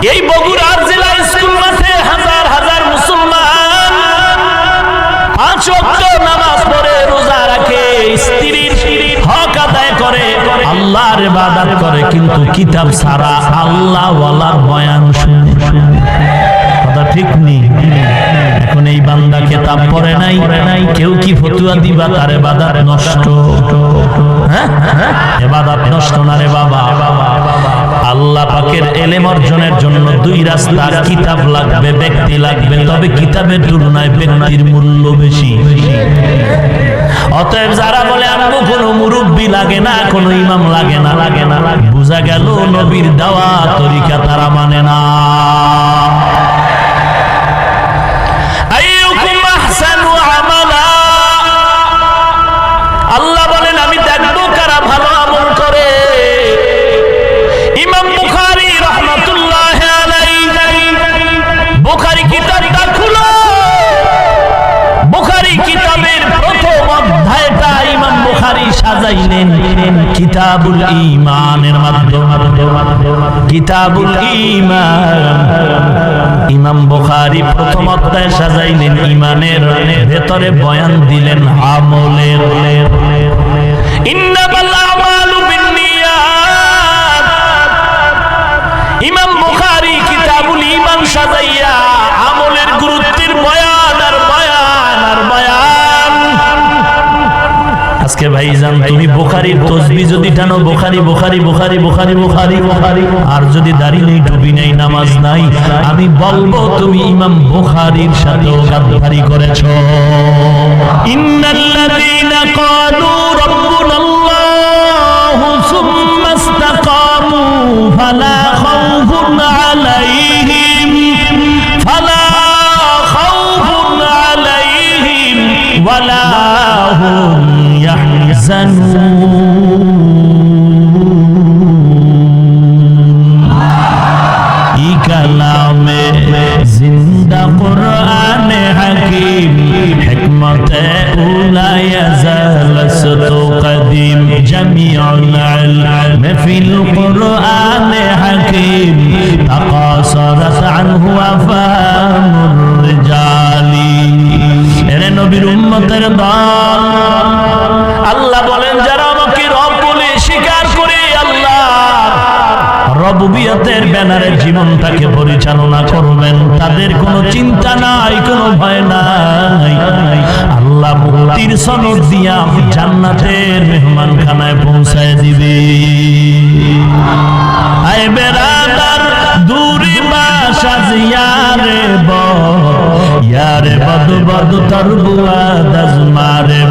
এই বগুড়া জেলা স্কুল মাঠে হাজার হাজার মুসলমান 5 ওয়াক্ত নামাজ পড়ে রোজা রাখে, স্ত্রীর হক আদায় করে, আল্লাহর ইবাদত করে, কিন্তু কিতাব ছাড়া আল্লাহ ওয়ালার বয়ান শুনে। কথা ঠিক নেই? এখন এই বান্দা কিতাব পড়ে নাই, কেউ কি ফতুয়া দিবা তার ইবাদত নষ্ট? হ্যাঁ, ইবাদত নষ্ট না রে বাবা। আল্লাহ পাকের ইলম অর্জনের জন্য 2 রাস্তা, কিতাব লাগবে, ব্যক্তি লাগবে, তবে কিতাবের তুলনায় ব্যক্তির মূল্য বেশি। অতএব যারা বলে আমগো কোনো মুরব্বি লাগে না, কোনো ইমাম লাগে না, বুঝা গেল নবীর দেওয়া তরিকা তারা মানে না। আল্লাহ বলেন আমি দেখবো কারা ভালো আমল করে। ইমাম বুখারী রাহমাতুল্লাহ আলাইহি, বুখারী কিতাবটা খুলো, বুখারী কিতাবের প্রথম অধ্যায়টা ইমাম বুখারী সাজাইলেন কিতাবুল ঈমানের মাধ্যমে। কিতাবুল ঈমান, ইমাম বুখারী প্রথম অধ্যায় সাজাইলেন ঈমানের, ভেতরে বয়ান দিলেন আমলের। ইন্নামাল আমালু বিন্নিয়াত। ইমাম বুখারী কিতাবুল ঈমান সাজাইয়া আমলের গুরুত্বের বয়ান আর বয়ান আর বয়ান। আজকে ভাইজান তুমি বুখারীর তাসবিহ যদি টানো, বুখারী বুখারী বুখারী বুখারী বুখারী বুখারী, আর যদি দাড়ি নেই, টুপি নেই, নামাজ নাই, আমি বলবো তুমি ইমাম বুখারীর সাথে গাদ্দারি করেছো। ইন্নাল্লাযীনা ক্বালু রাব্বুনাল্লাহু সুম্মা ইসতাকামু ফালা খাউফুন আলাইহিম ওয়ালা হুম ই কালামে জিন্দা কুরআনে হাকিম, হিকমতে উলা ইয়াজালসতু কদিম, জামিউল ইলম ফিল কুরআনে হাকিম, তাকাসারাত আনহু আফহামুর রিজালি। এরে নবীর উম্মতের দল, আল্লাহ বলেন যারা আমাকে রব বলে স্বীকার করে আল্লাহ রবুবিয়তের ব্যানারে জীবনটাকে পরিচালনা করবেন, তাদের কোনো চিন্তা নাই, কোনো ভয় নাই। আল্লাহ মুক্তির সনদ দিয়া জান্নাতের মেহমানখানায় পৌঁছায় দিবে। আয় বেরাদার দূরে বাসা জিয়ারে ইয়ারে বদ বদ তরবুয়া দজ মারে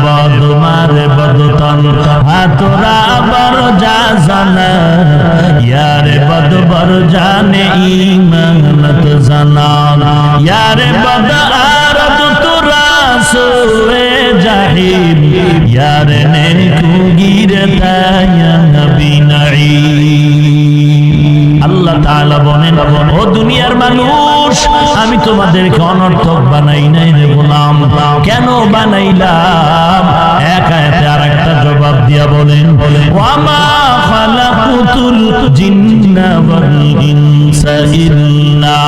বদ তন হাতরা বর যা জানা ইয়ারে বদ বর জানে ঈমানত জানা ইয়ারে বদ আরদ তুরা সুরে জাহিম ইয়ারে নেকু গিরতা ইয়া নবী নাঈম। আল্লাহ তাআলা বলেন, ও দুনিয়ার মানুষ, আমি তোমাদেরকে অনর্থক বানাই নাই রে গোলাম। কেন বানাইলাম? এক আয়াতে আরেকটা জবাব দিয়া বলেন, ওয়ামা খালাকুতুল জিন্না ওয়াল ইনসা ইল্লা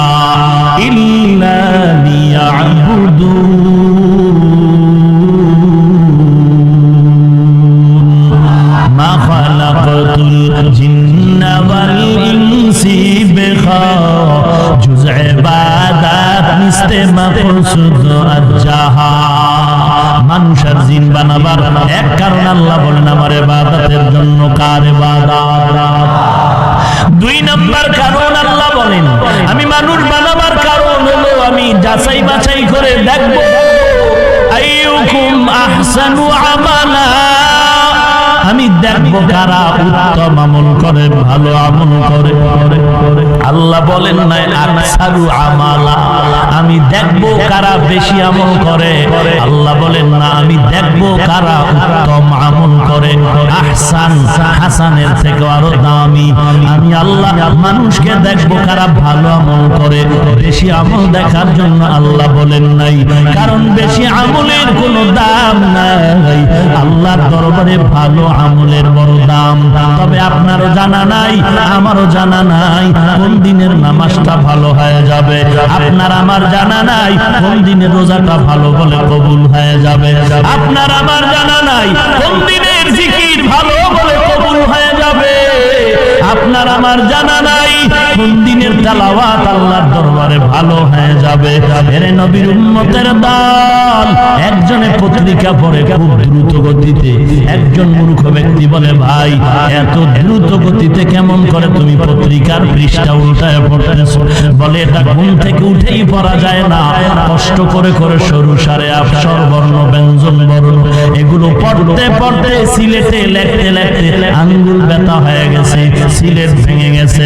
লিয়াবুদুন। মা খালাকুতুল জিন্না ওয়াল ইনসি বিখা জুজ ইবাদাত মিস্তে মাকসুদ আজ্জাহা। মানুষ আর জিন বানাবার এক কারণ আল্লাহ বলেন আমার ইবাদতের জন্য। কার ইবাদত? 2 নাম্বার কারণ আল্লাহ বলেন আমি মানুষ বানাবার কারণ হলো আমি যাচাই বাছাই করে দেখব আইয়ুকুম আহসানু আমালা। আমি দেখবো কারা উত্তম আমল করে, ভালো আমল করে। আল্লাহ বলেন নাই আকসারু আমালা, আমি দেখবো কারা বেশি আমল করে। আল্লাহ বলেন না, আমি দেখবো কারা উত্তম আমল করে। আহসান, হাসানের থেকে আরো দামি। আমি আল্লাহ মানুষকে দেখবো কারা ভালো আমল করে। বেশি আমল দেখার জন্য আল্লাহ বলেন নাই, কারণ বেশি আমলের কোনো দাম নাই। আল্লাহর দরবারে ভালো আমলের বড় দাম। তবে আপনারও জানা নাই, আমারও জানা নাই কোন দিনের নামাজটা ভালো হয়ে যাবে। আপনার আমার জানা নাই কোন দিনের রোজাটা ভালো বলে কবুল হয়ে যাবে। আপনার আমার জানা নাই কোন দিনের জিকির ভালো বলে কবুল হয়ে যাবে। আপনার আমার জানা নাই কোন দিনের তেলাওয়াত আল্লাহর দরবারে ভালো হয়ে যাবে। এর নবীর উম্মতের দল একজনে পত্রিকা পড়ে খুব দ্রুত গতিতে। একজন মূর্খ ব্যক্তি বলে, ভাই এত দ্রুত গতিতে কেমন করে তুমি পত্রিকার পৃষ্ঠা উল্টায় পড়তেছো? বলে, এটা ঘুম থেকে উঠেই পড়া যায় না, কষ্ট করে করে সরু সারে অক্ষর বর্ণ ব্যঞ্জন বর্ণ এগুলো পড়তে পড়তে সিলেটে লেখতে লেখতে আঙ্গুল ব্যথা হয়ে গেছে, সিলেট ভেঙে গেছে।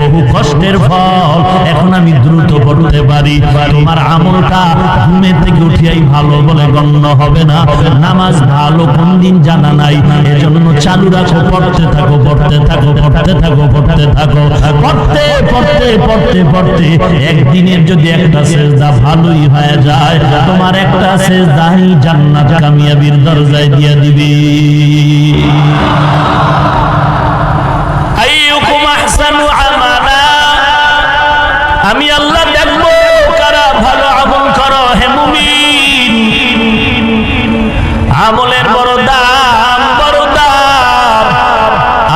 বহু কষ্টের ফল এখন আমি দ্রুত পড়তে পারি। তোমার আমলটা ঘুমের থেকে উঠিয়াই ভালো বলে গণ্য হবে না। নামাজ ভালো কোন দিন জানা নাই, এজন্য চালু রাখো, পড়তে থাকো, পড়তে থাকো, পড়তে থাকো, পড়তে থাকো। পড়তে পড়তে পড়তে পড়তে একদিনের যদি একটা সেজদা ভালোই হয়ে যায়, তোমার একটা সেজদাই জান্নাত কামিয়াবির দরজায় দিয়ে দিবি। আমি আল্লাহ দেখবো কারা ভালো আমল করো। হে মুমিন, আমলের বড় দাম, বড় দাম।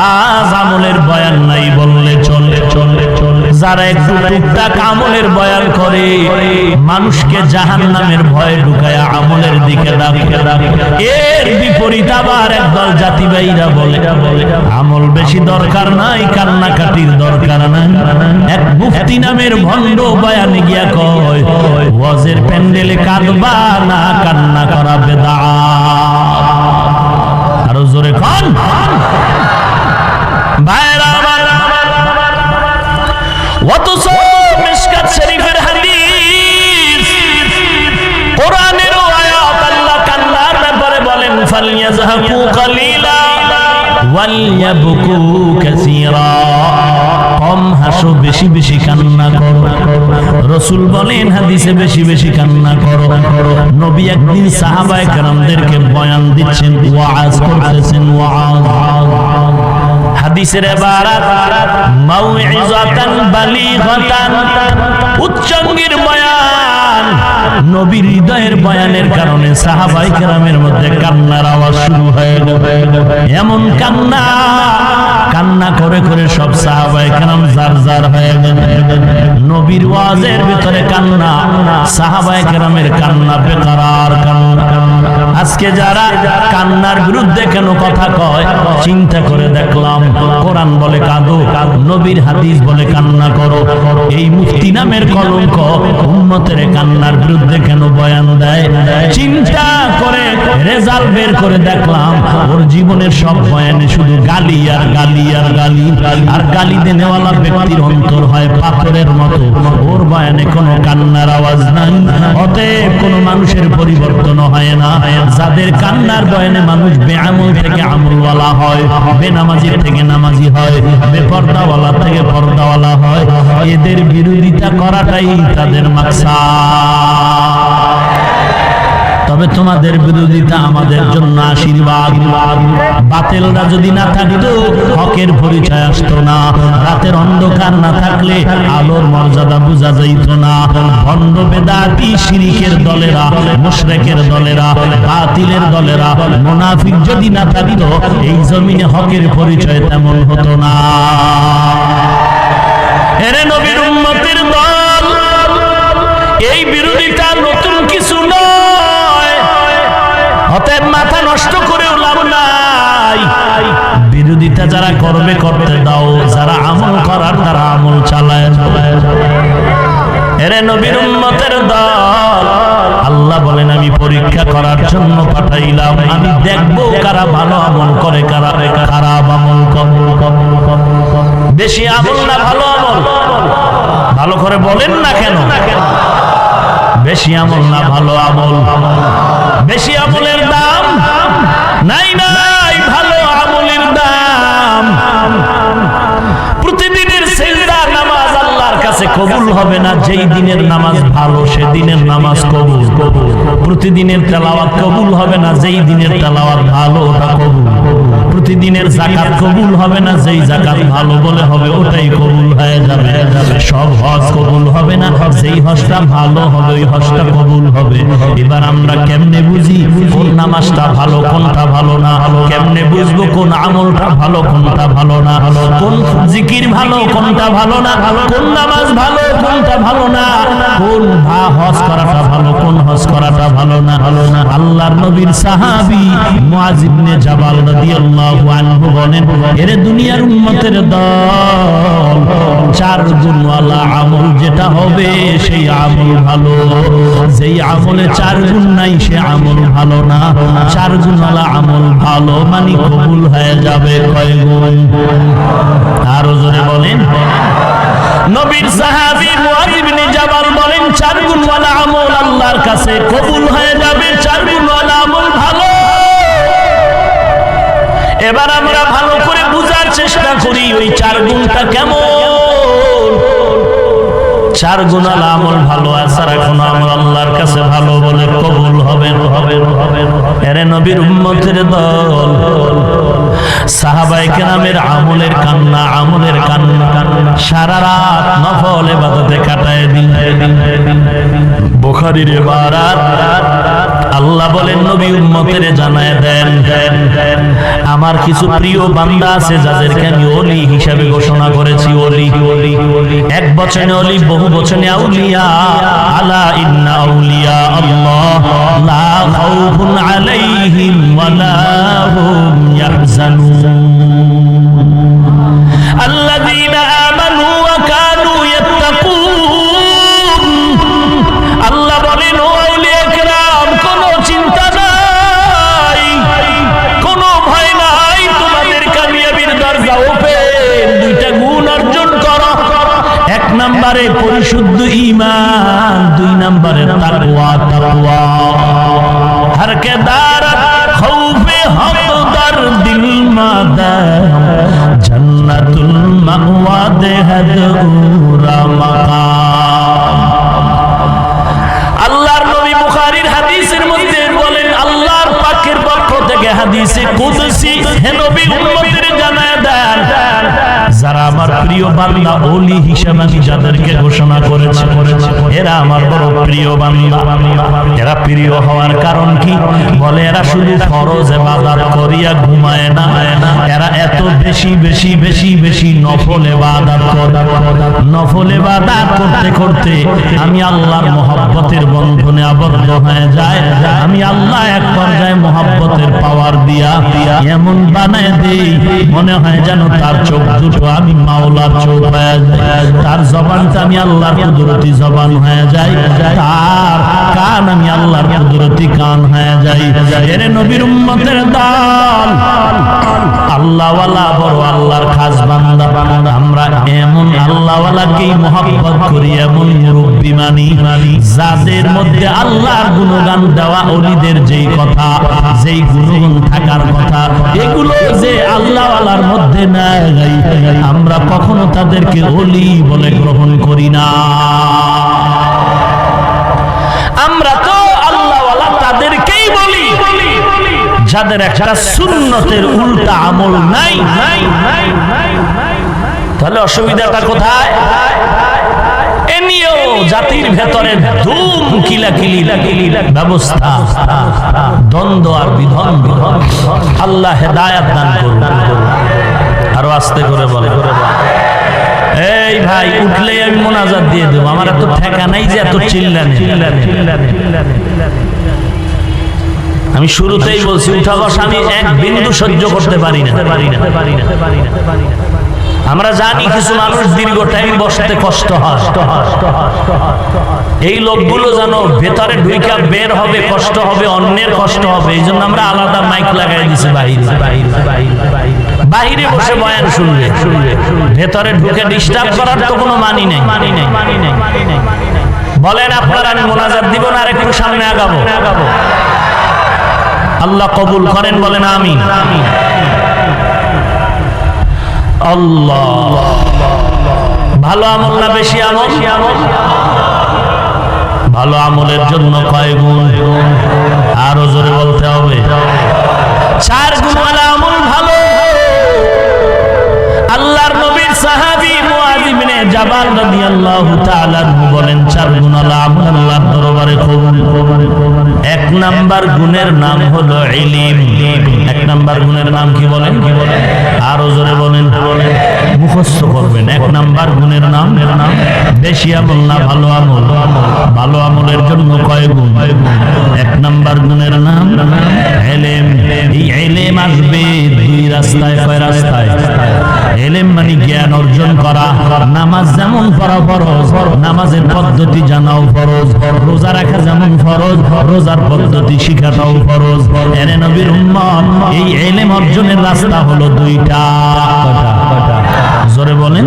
আজ আমলের বয়ান নাই বললে চলে, চলে চলে। যারা একটু টুকটাক আমলের বয়ান করে মানুষকে জাহান্নামের ভয় ঢুকায় আমলের দিকে ডাকে। এর বিপরীত আবার একদল জাতিবাহীরা বলে, আমল বেশি দরকার নাই, কান্নাকাটির দরকার নাই। এক মুফতি নামের ভণ্ড বয়ানে গিয়া কয়, ওয়াজের প্যান্ডেলে কাঁদবা না, কান্না করা বেদাত। আরো জোরে কোন ভাইরা আমার। অথচ মিশকাত শরীফের হাদিস, কোরআনের আয়াত, আল্লাহ কান্নার ব্যাপারে বলেন, ফালইয়াযহাকু কালিলা ওয়ালইয়াবকু কাসীরা। কম হাসো, বেশি বেশি কান্না করো। রাসূল বলেন হাদিসে, বেশি বেশি কান্না করো। নবী একদিন সাহাবায়ে কেরামদেরকে বয়ান দিচ্ছেন, ওয়াজ করতেছেন, ওয়াজ। হাদিসের ইবারত মাউইযাতান বালিগাতান, উচ্চাঙ্গের বয়ান। নবীর হৃদয়ের বয়ানের কারণে সাহাবায়ে কেরামের মধ্যে কান্নার আওয়াজ শুরু হয়ে গেল। এমন কান্না, কান্না করে করে সব সাহাবায়ে কেরাম জার জার হয়ে গেল। নবীর ওয়াজের ভিতরে কান্না, সাহাবায়ে কেরামের কান্না, বেকরার কান্না। আজকে যারা কান্নার বিরুদ্ধে কেন কথা কয়, চিন্তা করে দেখলাম, কোরআন বলে কাঁদো, নবীর হাদিস বলে কান্না করো। এই মুফতি নামের কলঙ্ক উম্মতের কান্নার বিরুদ্ধে কেন বয়ান দেয়? চিন্তা করে রেজাল্ট বের করে দেখলাম, ওর জীবনের সব বয়ানে শুধু গালি আর গালি আর গালি। আর গালি দেনেওয়ালা ব্যক্তির অন্তর হয় পাথরের মতো, ওর বয়ানে কোনো কান্নার আওয়াজ নাই। অতএব কোনো মানুষের পরিবর্তন হয় না। যাদের কান্নার বয়ানে মানুষ বেআমল থেকে আমলওয়ালা হয়, বেনামাজির থেকে নামাজি হয়, বেপর্দাওয়ালা থেকে পর্দাওয়ালা হয়, এদের বিরোধিতা করাটাই তাদের মাকসাদ। তবে তোমাদের বিরোধিতা আমাদের জন্য আশীর্বাদ। বাতিলরা যদি না থাকতো, হকের পরিচয় আসতো না। রাতের অন্ধকার না থাকলে আলোর মর্যাদা বোঝা যাইত না। ভণ্ড বেদাতি শিরিকের দলেরা, মুশরিকের দলেরা, বাতিলের দলেরা, মুনাফিক যদি না থাকতো, এই জমিনে হকের পরিচয় তেমন হতো না। এরে নবীর উম্মতের দল, এই বিরোধিতা নতুন কিছু নয়। অতএব মাথা নষ্ট করেও লাভ নাই। বিরোধিতা যারা করবে করতে দাও, যারা আমল করার তারা আমল চালায়। এরে নবীর উম্মতের দল, আল্লাহ বলেন আমি পরীক্ষা করার জন্য পাঠাইলাম। আমি দেখবো কারা ভালো আমল করে, কারা খারাপ আমল করে। বেশি আমল না ভালো আমল? ভালো করে বলেন না কেন? বেশি আমল না ভালো আমল? বেশি আমলের দাম নাই, নাই ভালো আমলের দাম। প্রতিদিনের সিজদা নামাজ আল্লাহর কাছে কবুল হবে না, যেই দিনের নামাজ ভালো সেদিনের নামাজ কবুল। প্রতিদিনের তেলাওয়াত কবুল হবে না, যেই দিনের তেলাওয়াত ভালো ওটা কবুল। প্রতিদিনের যাকাত কবুল হবে না, যেই যাকাত ভালো বলে হবে ওটাই কবুল হয়ে যাবে। সব হজ কবুল হবে না, যেই হজটা ভালো হবে ওই হজটা কবুল হবে। এবার আমরা কেমনে বুঝি কোন নামাজটা ভালো কোনটা ভালো না? কেমনে বুঝবো কোন আমলটা ভালো কোনটা ভালো না? কোন জিকির ভালো কোনটা ভালো না? কোন নামাজ ভালো কোনটা ভালো না? কোন হজ করাটা ভালো কোন হজ করাটা ভালো না? আল্লাহর নবীর সাহাবী মুআয ইবনে জাবাল রাদিয়াল্লাহু আনহু বলেন, এরে দুনিয়ার উম্মতের দল, 4 গুণওয়ালা আমল যেটা হবে সেই আমল ভালো। যেই আমলে 4 গুণ নাই সে আমল ভালো না। 4 গুণওয়ালা আমল ভালো মানে কবুল হয়ে যাবে। কয় গুণ? আরো জোরে বলেন। নবীর সাহাবী মুআয ইবনে জাবাল বলেন, 4 গুণওয়ালা আমল আল্লাহর কাছে কবুল হয়ে যাবে। 4 গুণওয়ালা আমল ভালো। এবার আমরা ভালো করে বুঝার চেষ্টা করি ওই 4 গুণটা কেমন। 4 গুণওয়ালা আমল ভালো আছে, এখন আমল আল্লাহর কাছে ভালো বলে কবুল হবে। এরে নবীর উম্মতের দল, সাহাবায়ে কেরামের আমলের কান্না, আমলের কান্না, সারা রাত নফল ইবাদতে কাটায় দিন। বুখারীর ইবারাত, আল্লাহ বলেন নবী উম্মতের জানায় দেন, আমার কিছু প্রিয় বান্দা আছে যাদেরকে আমি ওলি হিসাবে ঘোষণা করেছি। ওলি, এক বচনে ওলি, বহু বচনে আউলিয়া। আলা ইন্না আউলিয়া আল্লাহ লা খাউফুন আলাইহিম ওয়া লা হুম ইয়াহজানুন আল্লাযীনা আমানু ওয়া কানু ইয়াত্তাকুন। আল্লাহ বলেন ও আউলিয়া কেরাম, কোনো চিন্তা নাই, কোনো ভয় নাই, তোমাদের কামিয়াবির দরজা ওপেন। 2টা গুণ অর্জন করো। 1 নম্বরে পরিশুদ্ধ ঈমান, 2 নম্বরে তাকওয়া। हर के दारत खौफे हक दर दिल मादम जन्नतुल मअवा देहद उरा मकाम। আল্লাহর নবী বুখারীর হাদিসের মধ্যে বলেন, আল্লাহর পাকের পক্ষ থেকে হাদিসে কুদসি, হে নবী উম্মতের জানায় দেন, যারা আমার প্রিয় বান্দা ওলি হিসেবে আমি যাদেরকে ঘোষণা করেছি এরা আমার বড় প্রিয় বান্দা। এরা প্রিয় হওয়ার কারণ কি? বলে এরা শুধু ফরজ ইবাদত করিয়া ঘুমায় না, এরা এত বেশি বেশি বেশি বেশি নফল ইবাদত করে। নফল ইবাদত করতে করতে আমি আল্লাহর মহব্বতের বন্ধনে আবদ্ধ হয়ে যায়। আমি আল্লাহ এক পর্যায়ে মহব্বতের পাওয়ার দিয়া এমন বানায় দেই মনে হয় যেন তার চোখ দুটো আমি মাওলার চোখ হয়ে যায়, তার জবানটা আমি আল্লাহর কুদরতি জবান হয়ে যায়, তার কান আমি আল্লাহর কুদরতি কান হয়ে যায়। এর নবীর উম্মতের দল, আল্লাহওয়ালা বড় আল্লাহর খাস বান্দা। আমরা এমন আল্লাহওয়ালাকেই মহব্বত করি, এমন মুরব্বি মানি যাদের মধ্যে আল্লাহর গুণগান দেওয়া ওলিদের যেই কথা, যেই গুণগান থাকার কথা, এগুলো যে আল্লাহওয়ালার মধ্যে নাই, আমরা কখনো তাদেরকে ওলি বলে গ্রহণ করি না। আমরা তো আল্লাহওয়ালা তাদেরকেই বলি যাদের একটা সুন্নতের উল্টা আমল নাই। তাহলে অসুবিধাটা কোথায়? এ নিয়েও জাতির ভেতরে ধুম কিলাকিলি ব্যবস্থা, দ্বন্দ্ব আর বিদ্বন্দ্ব। আল্লাহ হেদায়েত দান করুন। আরো আস্তে করে বলে, এই ভাই উঠলেই আমি মোনাজাত দিয়ে দেবো, আমার এত ঠেকা নাই যে এত চিল্লানি। আমি শুরুতেই বলছি উঠা বসা আমি এক বিন্দু সহ্য করতে পারি না। আমরা জানি কিছু মানুষ দীর্ঘ টাইম বসতে কষ্ট হয়, এই লোকগুলো জানো ভেতরে ঢুইকা বের হবে কষ্ট হবে, অন্যের কষ্ট হবে, এই জন্য আমরা আলাদা মাইক লাগাই দিছি বাইরে বসে বয়ান শুনবে, ভেতরে ঢুকে ডিস্টার্ব করার তো কোনো মানি নেই। বলেন আপনারা আমি মোনাজাত দিব না আর একটু সামনে আগাবো? আল্লাহ কবুল করেন, বলেন আমিন। আল্লাহ, ভালো আমল না বেশি আমল? ভালো আমলের জন্য কয় গুণ? আরো জোরে বলতে হবে। 4 গুণওয়ালা আমল ভালো। আল্লাহর নবীর সাহাবী মুআয ইবনে জাবাল রাদিয়াল্লাহু তাআলা বলেন 4 গুণওয়ালা আমল আল্লাহর দরবারে কবুল। 1 নাম্বার গুণের নাম হলো ইলম। 1 নাম্বার গুণের নাম কি বলেন? আরো জোরে বলেন। মুখস্থ করবেন। 1 নাম্বার গুণের নাম বেশি আমল না ভালো আমল? ভালো আমলের জন্য কয় গুণ? 1 নাম্বার গুণের নাম ইলম। এই ইলম আসবে 2 রাস্তায়। কয় রাস্তায়? ইলম মানে জ্ঞান অর্জন করা। নামাজ যেমন পড়া ফরজ, নামাজের পদ্ধতি জানাও ফরজ। রোজা রাখা যেমন ফরজ, রোজার পদ্ধতি শিখাটাও ফরজ। এরে নবীর উম্মত, এই ইলম অর্জনের রাস্তা হলো 2টা। কয়টা? জোরে বলেন।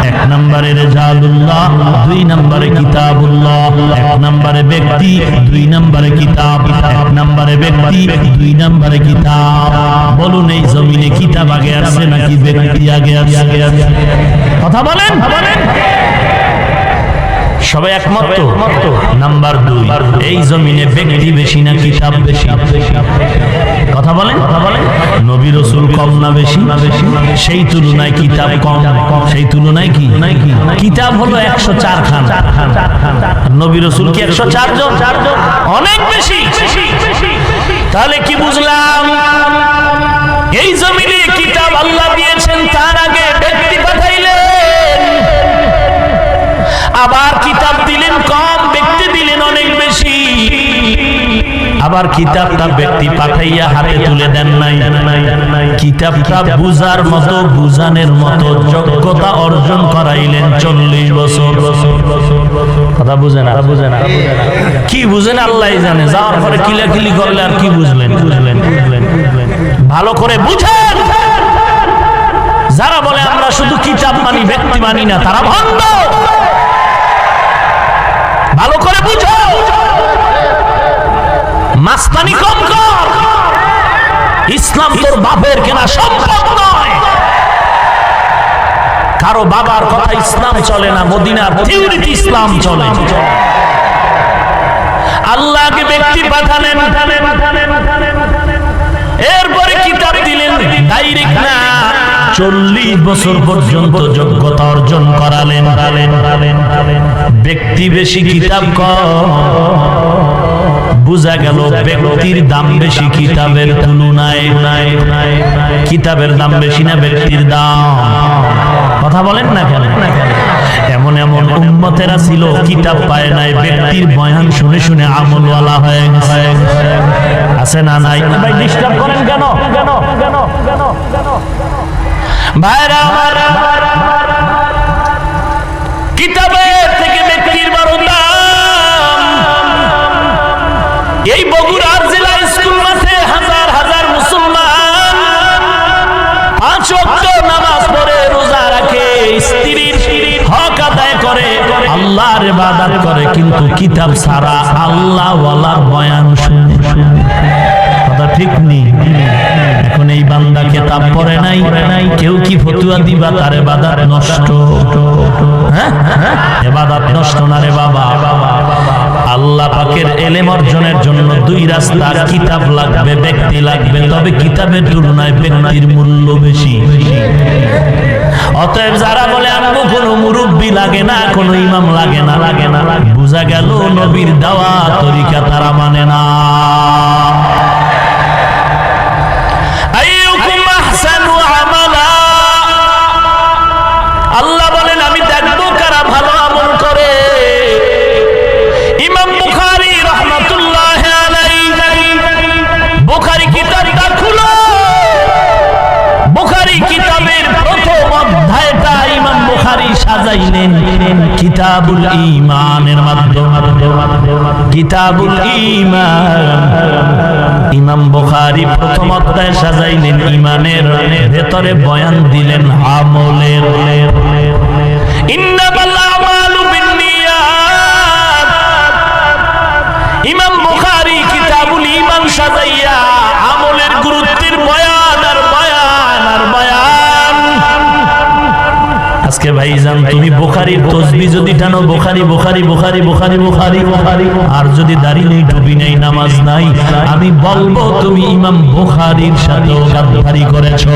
1 নম্বরে রেজালুল্লাহ, 2 নম্বরে কিতাবুল্লাহ। 1 নম্বরে ব্যক্তি, 2 নম্বরে কিতাব। 1 নম্বরে ব্যক্তি, 2 নম্বরে কিতাব। বলুন এই জমিনে কিতাব আগে আসছে নাকি ব্যক্তি আগে আসছে? কথা বলেন। সবাই একমত তো? নাম্বার 2, এই জমিনে ব্যক্তি বেশি না কিতাব বেশি? কথা বলেন। নবী রাসূল কম না বেশি? সেই তুলনায় কিতাব কম। সেই তুলনায় কি? কিতাব হলো 104 খান, নবী রাসূল কি 104 জন? অনেক বেশি। তাহলে কি বুঝলাম? এই জমিনে কিতাব আল্লাহ দিয়েছেন, তার আগে ব্যক্তি পাঠাইলেন। আবার কিতাব দিলেন কম, ব্যক্তি দিলেন অনেক বেশি। আবার কিতাবটা ব্যক্তি পাঠাইয়া হাতে তুলে দেন নাই। কিতাবটা বুঝার মতো, বুঝানোর মতো যোগ্যতা অর্জন করাইলেন 40 বছর। কথা বুঝেন? কি বুঝেন আল্লাহই জানে। যাওয়ার পরে কিলাকিলি করলে আর কি বুঝলেন? ভালো করে বুঝেন। যারা বলে আমরা শুধু কিতাব মানি, ব্যক্তি মানি না, তারা ভণ্ড। ভালো করে বুঝো। মাস্তানি কম কর। ইসলাম তোর বাপের কেনা সম্পদ নয়। কারো বাবার কথা ইসলাম চলে না, মদিনার থিওরিতে ইসলাম চলে। আল্লাহকে ব্যক্তি পাঠালেন, এরপরে কিতাব দিলেন। ডাইরেক্ট না, 40 বছর পর্যন্ত যোগ্যতা অর্জন করালেন। ব্যক্তি বেশি কিতাব কম। বুঝা গেল ব্যক্তির দাম বেশি কিতাবের তুলনায়। কিতাবের দাম বেশি না ব্যক্তির দাম? কথা বলেন না কেন? এমন উম্মতেরা ছিল কিতাব পায় নাই, ব্যক্তির বয়ান শুনে শুনে আমলওয়ালা হয়ে গেছে। আছে না নাই? ভাই ডিস্টার্ব করেন কেন? ভাইরা আমার, কিতাবের থেকে ব্যক্তির বড় দাম। এই বগুড়ার জেলা স্কুল মাঠে হাজার হাজার মুসলমান 5 ওয়াক্ত নামাজ পড়ে, রোজা রাখে, স্ত্রীর হক আদায় করে, আল্লাহর ইবাদত করে, কিন্তু কিতাব ছাড়া আল্লাহ ওয়ালার বয়ান শুনে। কথা ঠিক নেই? এখন এই বান্দা কিতাব পড়ে নাই, কেউ কি ফতুয়া দিবা তার ইবাদত নষ্ট? ইবাদত নষ্ট না রে বাবা। আল্লাহ পাকের ইলম অর্জনের জন্য 2 রাস্তা, কিতাব লাগবে, ব্যক্তি লাগবে। তবে কিতাবের তুলনায় ব্যক্তির মূল্য বেশি। অতএব যারা বলে আমগো কোনো মুরব্বী লাগে না, কোনো ইমাম লাগে না, বুঝা গেল নবীর দেওয়া তরিকা তারা মানে না। আল্লাহ বলেন আমি দেখবো কারা ভালো আমল করে। ইমাম বুখারী রাহমাতুল্লাহ আলাইহি, বুখারী কিতাবটা খুলো। বুখারী কিতাবের প্রথম অধ্যায়টা ইমাম বুখারী সাজাইলেন কিতাবুল ঈমানের মাধ্যমে। কিতাবুল ঈমান, ইমাম বুখারী প্রথম অধ্যায় সাজাইলেন ঈমানের, ভেতরে বয়ান দিলেন আমলের। ইন্নামাল আমালু বিন্নিয়াত, তুমি বুখারীর তাসবিহ যদি টানো বুখারী বুখারী বুখারী বুখারী বুখারী বুখারী, আর যদি দাড়ি নেই টুপি নেই নামাজ নাই, আমি বলবো তুমি ইমাম বুখারীর সাথেও গাদ্দারি করেছো।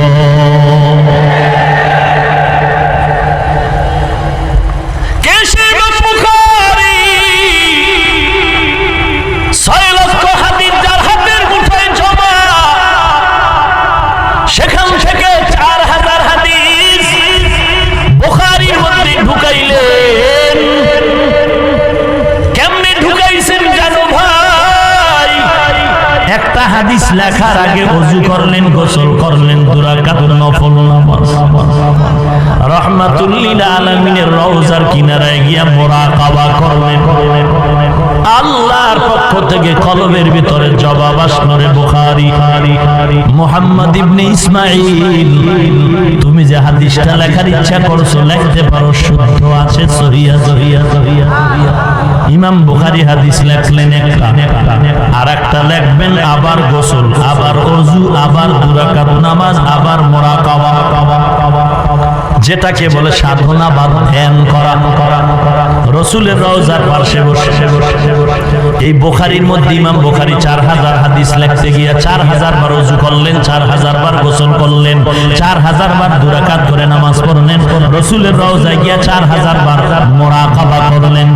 সেখান থেকে 4000 হাদিস বুখারীর মধ্যে ঢুকাইলেন। কেমনে ঢুকাইছেন জানো ভাই? একটা হাদিস লেখার আগে ওযু করলেন, গোসল করলেন, 2 রাকাত নফল নামাজ, রাহমাতুল লিল আলামিনের রওজার কিনারায় গিয়া মুরাকাবা করলেন। আল্লাহর পক্ষ থেকে কলবের ভিতরে জবাব আসলো, রে বুখারী, মুহাম্মদ ইবনে ইসমাঈল, তুমি যে হাদিসটা লেখার ইচ্ছা করছো লিখতে পারো, শুদ্ধ আছে, সহিহ সহিহ সহিহ। ইমাম বুখারী হাদিস লেখলেন একটা, আর একটা লিখবেন আবার গোসল, আবার ওযু, আবার 2 রাকাত নামাজ, আবার মুরাকাবা, যেটাকে বলে সাধনা বা ধ্যান করা। রাসূলের রওজার পাশে বসে এই বুখারীর মধ্যে ইমাম বুখারী 4000 হাদিস লিখতে গিয়া 4000 বার ওযু করলেন, 4000 বার গোসল করলেন, 4000 বার 2 রাকাত করে নামাজ পড়লেন, রাসূলের রওজায় গিয়া 4000 বার মুরাকাবা করলেন।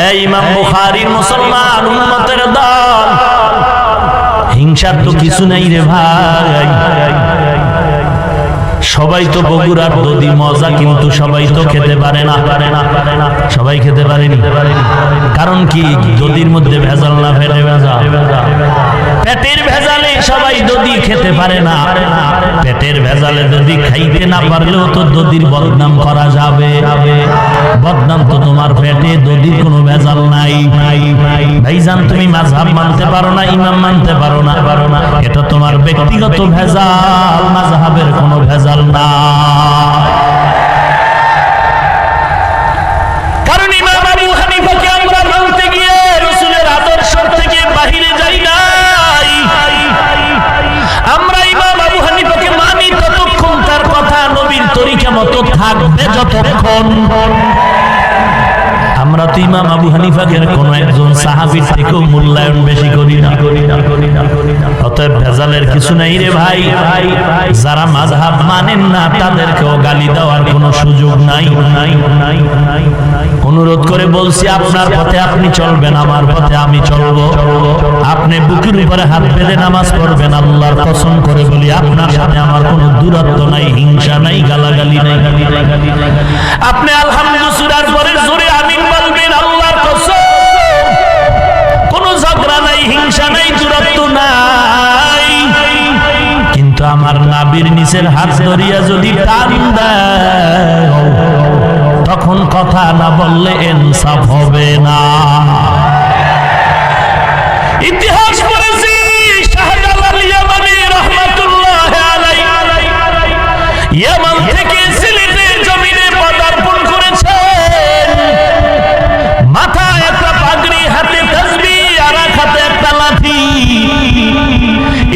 এই ইমাম বুখারীর মুসলমান উম্মতের দল, হিংসার তো কিছু নাই রে ভাই। সবাই তো বগুড়ার দধি মজা, কিন্তু সবাই তো খেতে পারে না, সবাই খেতে পারেনি। কারণ কি? দধির মধ্যে ভেজাল না, পেটে ভেজাল, পেটের ভেজালে সবাই দধি খেতে পারে না। পেটের ভেজালে দধি খাইতে না পারলেও তো দধির বদনাম করা যাবে। বদনাম তো তোমার পেটে, দধির কোনো ভেজাল নাই। ভাইজান, তুমি মাযহাব মানতে পারো না, ইমাম মানতে পারো না, এটা তোমার ব্যক্তিগত ভেজাল, মাযহাবের কোনো ভেজাল না। কারণ ইমাম আবু হানিফাকে আমরা মানতে গিয়ে রাসূলের আদর্শ থেকে বাহিরে যাই নাই। আমরা ইমাম আবু হানিফাকে মানি ততক্ষণ তার কথা নবীর তরিকা মতো থাকবে যতক্ষণ। আমরা তো ইমাম আবু হানিফাকে কোন একজন সাহাবীর থেকেও মূল্যায়ন বেশি করি না। অতএব ভেজালের কিছু নাই রে ভাই। যারা মাযহাব মানেন না তাদেরকেও গালি দেওয়ার কোনো সুযোগ নাই। অনুরোধ করে বলছি, আপনার পথে আপনি চলবেন, আমার পথে আমি চলবো। আপনি বুকের উপরে হাত বেঁধে নামাজ পড়বেন, আল্লাহর কসম করে বলি আপনার সাথে আমার কোনো দূরত্ব নাই, হিংসা নাই, গালাগালি নাই। আপনি আলহামদুলিল্লাহ সূরার পরে জোরে আমিন বলবেন, আল্লাহর কসম কোনো ঝগড়া নাই, হিংসা নাই, দূরত্ব নাই। কিন্তু আমার নাভির নিচের হাত ধরিয়া যদি টান দেয়, তখন কথা না বললে ইনসাফ হবে না। ইতিহাস পড়েছি, শাহজালাল ইয়ামানী রাহমাতুল্লাহ আলাইহি ইয়ামান থেকে সিলেটের জমিনে পদার্পণ করেছেন। মাথায় একটা পাগড়ি, হাতে তাসবিহ, আর হাতে একটা লাঠি।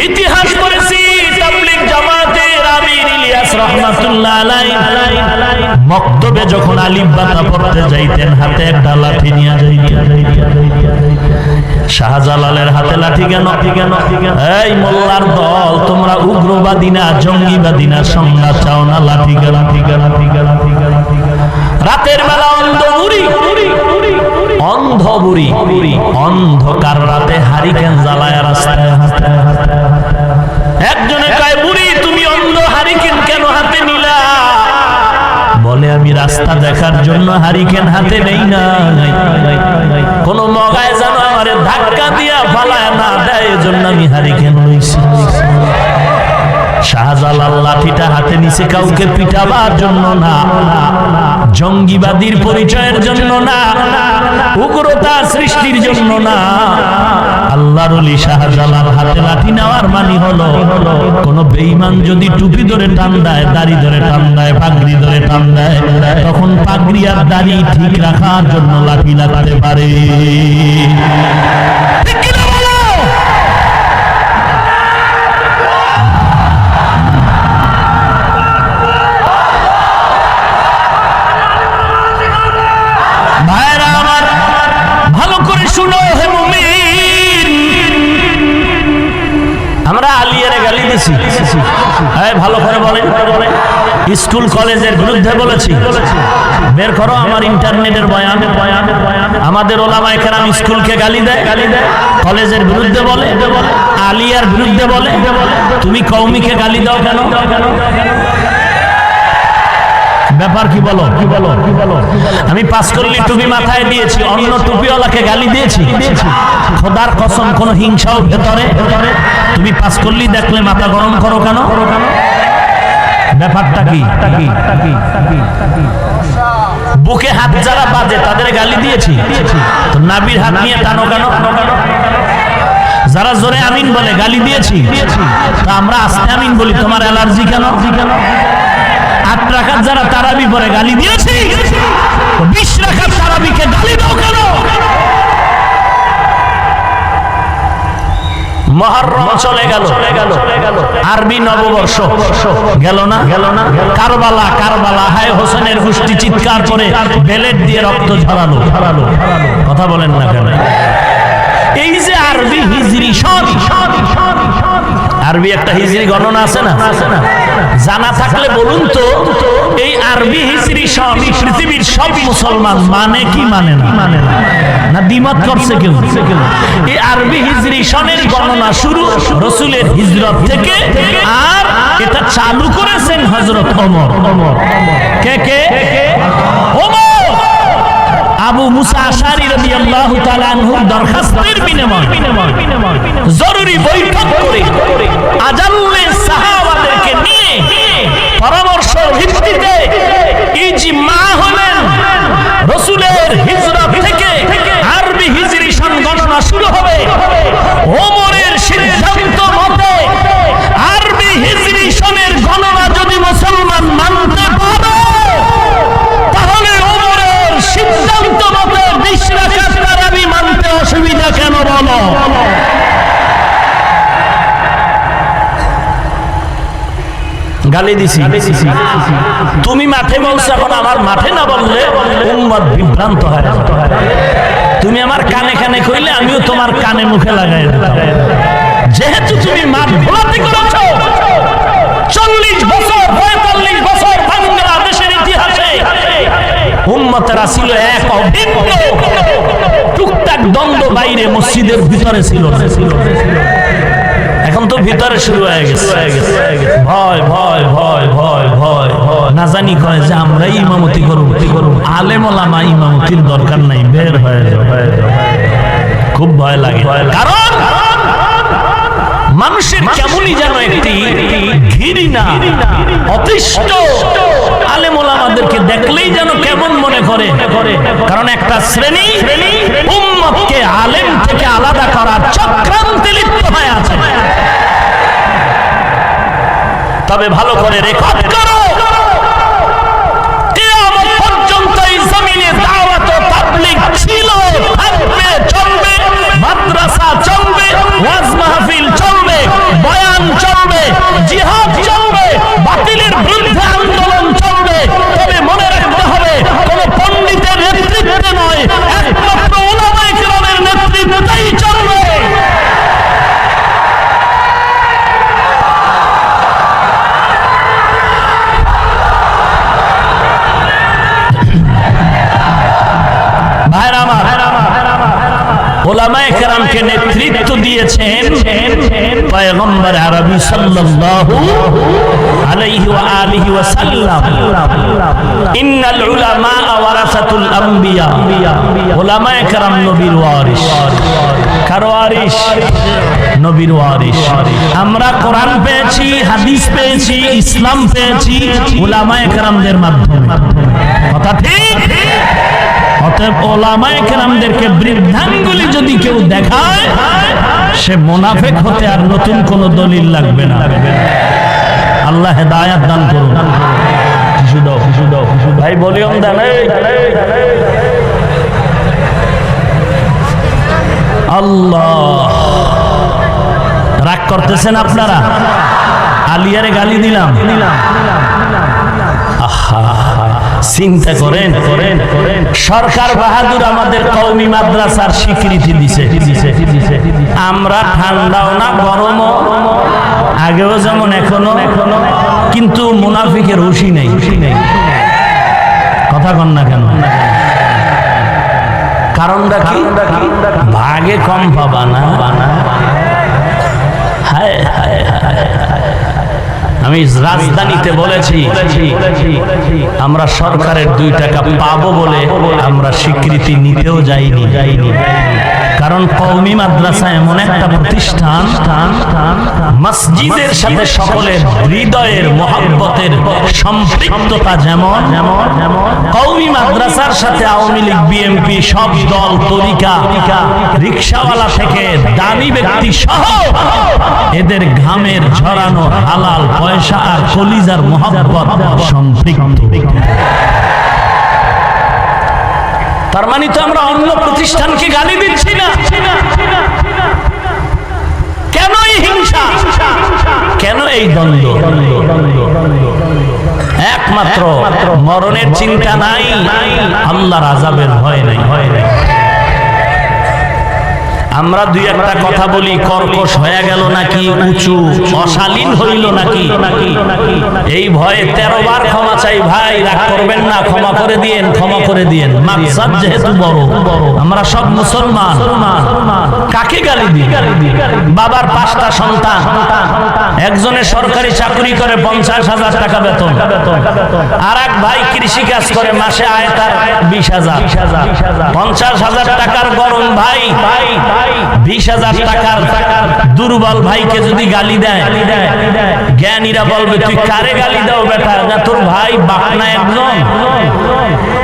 ইতিহাস পড়েছি, তাবলীগ জামাতের আমির ইলিয়াস রাহমাতুল্লাহ আলাইহি মক্তবে যখন আলিফ বাতা পড়তে যাইতেন, হাতে একটা লাঠি নিয়ে যাইতেন। শাহজালালের হাতে লাঠি কেন? এই মোল্লার দল, তোমরা উগ্রবাদী না, জঙ্গিবাদী না, সংজ্ঞা চাও না, লাঠি কেন? রাতের বেলা অন্ধ বুড়ি অন্ধকার রাতে হারিকেন জ্বালায় রাস্তায়। একজনে কয়, বুড়ি তুমি অন্ধ, হারিকেন কেন হাতে নিলা? বলে, আমি রাস্তা দেখার জন্য হারিকেন হাতে নেই না, কোন মগায় যেন আমারে ধাক্কা দিয়া ফালায় না দেয়, এজন্য আমি হারিকেন লইছি। শাহজালাল লাঠিটা হাতে নিছে কাউকে পিটাবার জন্য না, জঙ্গিবাদীর পরিচয়ের জন্য না, উগ্রতা সৃষ্টির জন্য না। আল্লাহর ওলি শাহজালাল হাতে লাঠি নেওয়ার মানে হলো, কোন বেঈমান যদি টুপি ধরে টান দেয়, দাড়ি ধরে টান দেয়, পাগড়ি ধরে টান দেয়, তখন পাগড়ি আর দাড়ি ঠিক রাখার জন্য লাঠি লাগাতে পারে। হ্যাঁ ভালো করে বলেন। স্কুল কলেজের বিরুদ্ধে বলেছি, বের করো আমার ইন্টারনেটের বয়ান। আমাদের ওলামায়ে কেরাম স্কুলকে গালি দেয়, কলেজের বিরুদ্ধে বলে, আলিয়ার বিরুদ্ধে বলে, তুমি কওমিকে গালি দাও কেন? ব্যাপার কি বলো? আমি পাঁচকল্লি টুপি মাথায় দিয়েছি, অন্য টুপিওয়ালাকে গালি দিয়েছি? খোদার কসম কোন হিংসাও ভেতরে? তুমি পাঁচকল্লি দেখলে মাথা গরম করো কেন? ব্যাপারটা কি? বুকে হাত যারা বাজে তাদের গালি দিয়েছি, তো নাবির হাত নিয়ে টানো কেন? যারা জোরে আমিন বলে গালি দিয়েছি, তো আমরা আস্তে আমিন বলি, তোমার অ্যালার্জি কেন? 8 রাকাত যারা তারাবি পড়ে গালি দিয়েছি, 20 রাকাত তারাবিকে গালি দাও কেন? মুহররম চলে গেল, আরবি নববর্ষ গেল না? কারবালা, হায় হোসেনের গোষ্ঠী চিৎকার করে বেলেট দিয়ে রক্ত ঝরালো। কথা বলেন না কেন? এই যে আরবি হিজরি সন, আরবি একটা হিজরি গণনা আছে না? জানা থাকলে বলুন তো, এই আরবি হিজরি সন পৃথিবীর সব মুসলমান মানে কি মানে না দ্বিমত করছে কেউ? এই আরবি হিজরি সনের গণনা শুরু রাসূলের হিজরত থেকে, আর এটা চালু করেছেন হযরত ওমর। কে? ওমর। আবু মুসা আশআরী রাদিয়াল্লাহু তাআলা আনহুর দরখাস্তের বিনিময়ে জরুরি বৈঠক করে আজাল্লে সাহাবাদেরকে নিয়ে পরামর্শের ভিত্তিতে ইজমা হলেন, রাসূলের হিজরত থেকে আরবি হিজরি সন গণনা শুরু হবে। ওমরের সিদ্ধান্ত মতে আরবি হিজরি সনের গণনা যদি মুসলমান মানতে পারে, তাহলে ওমরের সিদ্ধান্ত মতে 20 রাকাত তারাবি মানতে অসুবিধা কেন বলো? গালি দিছি, তুমি মাঠে বলছো, এখন আমার মাঠে না বললে উম্মত বিভ্রান্ত হয়। তুমি আমার কানে কানে কইলে আমিও তোমার কানে মুখে লাগাই দিতাম। যেহেতু তুমি মাঠ ভোলাতে করেছো, 40 বছর 45 বছর বাংলাদেশের ইতিহাসে উম্মতেরা ছিল এক অভিন্ন, টুকটাক দ্বন্দ্ব বাইরে মসজিদের ভিতরে ছিল। এখন তো ভিতরে শুরু হয়ে গেছে ভয় ভয় ভয় ভয় ভয় না জানি কয় যে আমরাই ইমামতি করব, আলেম ওলামা ইমামতির দরকার নাই, বের হয়ে যাও। খুব ভয় লাগে, কারণ মানুষের কেমনই যেন একটি ঘৃণা, অতিষ্ঠ আলেম ওলামাদেরকে দেখলেই যেন কেমন মনে করে। কারণ একটা শ্রেণী উম্মতকে আলেম থেকে আলাদা করার চক্রান্তে লিপ্ত হয়ে আছে। তবে ভালো করে রেকর্ড করো, কিয়ামত পর্যন্ত এই জমিনে দাওয়াত ও তাবলীগ ছিল, থাকবে, চলবে, মাদ্রাসা চলবে, ওয়াজ মাহফিল চলবে, বয়ান চলবে, জিহাদ চলবে, বাতিলের বিরুদ্ধে আন্দোলন চলবে। তবে মনে রাখতে হবে, কোন পণ্ডিতের নেতৃত্বে নয়, একমাত্র উলামায়ে কেরামের নেতৃত্বেই চলবে। উলামায়ে কেরামকে নেতৃত্ব দিয়েছেন পয়গম্বর আরবি সাল্লাল্লাহু আলাইহি ওয়া আলিহি ওয়াসাল্লাম। ইন্নাল উলামা ওয়ারাসাতুল আম্বিয়া, উলামায়ে কেরাম নবীর ওয়ারিস। কার ওয়ারিস? নবীর ওয়ারিস। আমরা কোরআন পেয়েছি, হাদিস পেয়েছি, ইসলাম পেয়েছি উলামায়ে কেরামদের মাধ্যমে। কথা ঠিক? অতএব উলামায়ে কেরামদেরকে বৃদ্ধাঙ্গুলি যদি কেউ দেখায়, সে মুনাফিক হতে আর নতুন কোন দলিল লাগবে না। আল্লাহ হেদায়েত দান করুন। খুশি দাও ভাই, ভলিউম দেন। আল্লাহ, রাগ করতেছেন আপনারা? আলিয়ারে গালি দিলাম, আহা চিন্তা করেন, সরকার বাহাদুর আমাদের কওমি মাদ্রাসার স্বীকৃতি দিছে। আমরা ঠান্ডাও না গরমও, আগেও যেমন এখনো, কিন্তু মুনাফিকের হুঁশি নেই। কথা কন না কেন? কারণটা কি? ভাগে কম পাবা না। হায় হায় হায়, আমি রাজধানীতে বলেছি আমরা সরকারের 2 টাকা পাবো বলে আমরা স্বীকৃতি নিতেও যাইনি। কারণ কওমি মাদ্রাসা এমন একটা প্রতিষ্ঠান, মসজিদের সাথে সকলের হৃদয়ের মহব্বতের সম্পৃক্ততা যেমন, কওমি মাদ্রাসার সাথে আওয়ামী লীগ, বিএনপি, সব দল, তরিকা, রিকশাওয়ালা থেকে দামি ব্যক্তি সহ এদের ঘামের ঝরানো হালাল পয়সা আর কলিজার মহব্বত সম্পৃক্ত। তার মানে তো আমরা অন্য প্রতিষ্ঠানকে গালি দিচ্ছি না। কেন এই হিংসা, কেন এই দ্বন্দ্ব? একমাত্র মরণের চিন্তা নাই, আল্লাহর আযাবের ভয় নাই। আমরা 2-1টা কথা বলি, কর্কশ হয়ে গেল নাকি, উঁচু অশালীন হইল নাকি, এই ভয়ে 13 বার ক্ষমা চাই। ভাই রাগ করবেন না, ক্ষমা করে দিয়েন, ক্ষমা করে দিয়েন। মাকসাদ যেহেতু বড়, আমরা সব মুসলমান, কাকে গালি দিই? বাবার 5টা সন্তান, একজনের সরকারি চাকরি করে 50,000 টাকা বেতন, আর এক ভাই কৃষি কাজ করে মাসে আয় তার 20,000। 50,000 টাকার গরম ভাই 20,000 টাকার দুর্বল ভাইকে যদি গালি দেয়, জ্ঞানীরা বলবে তুই কারে গালি দাও বেটা? তোর ভাই বাপনা একজন,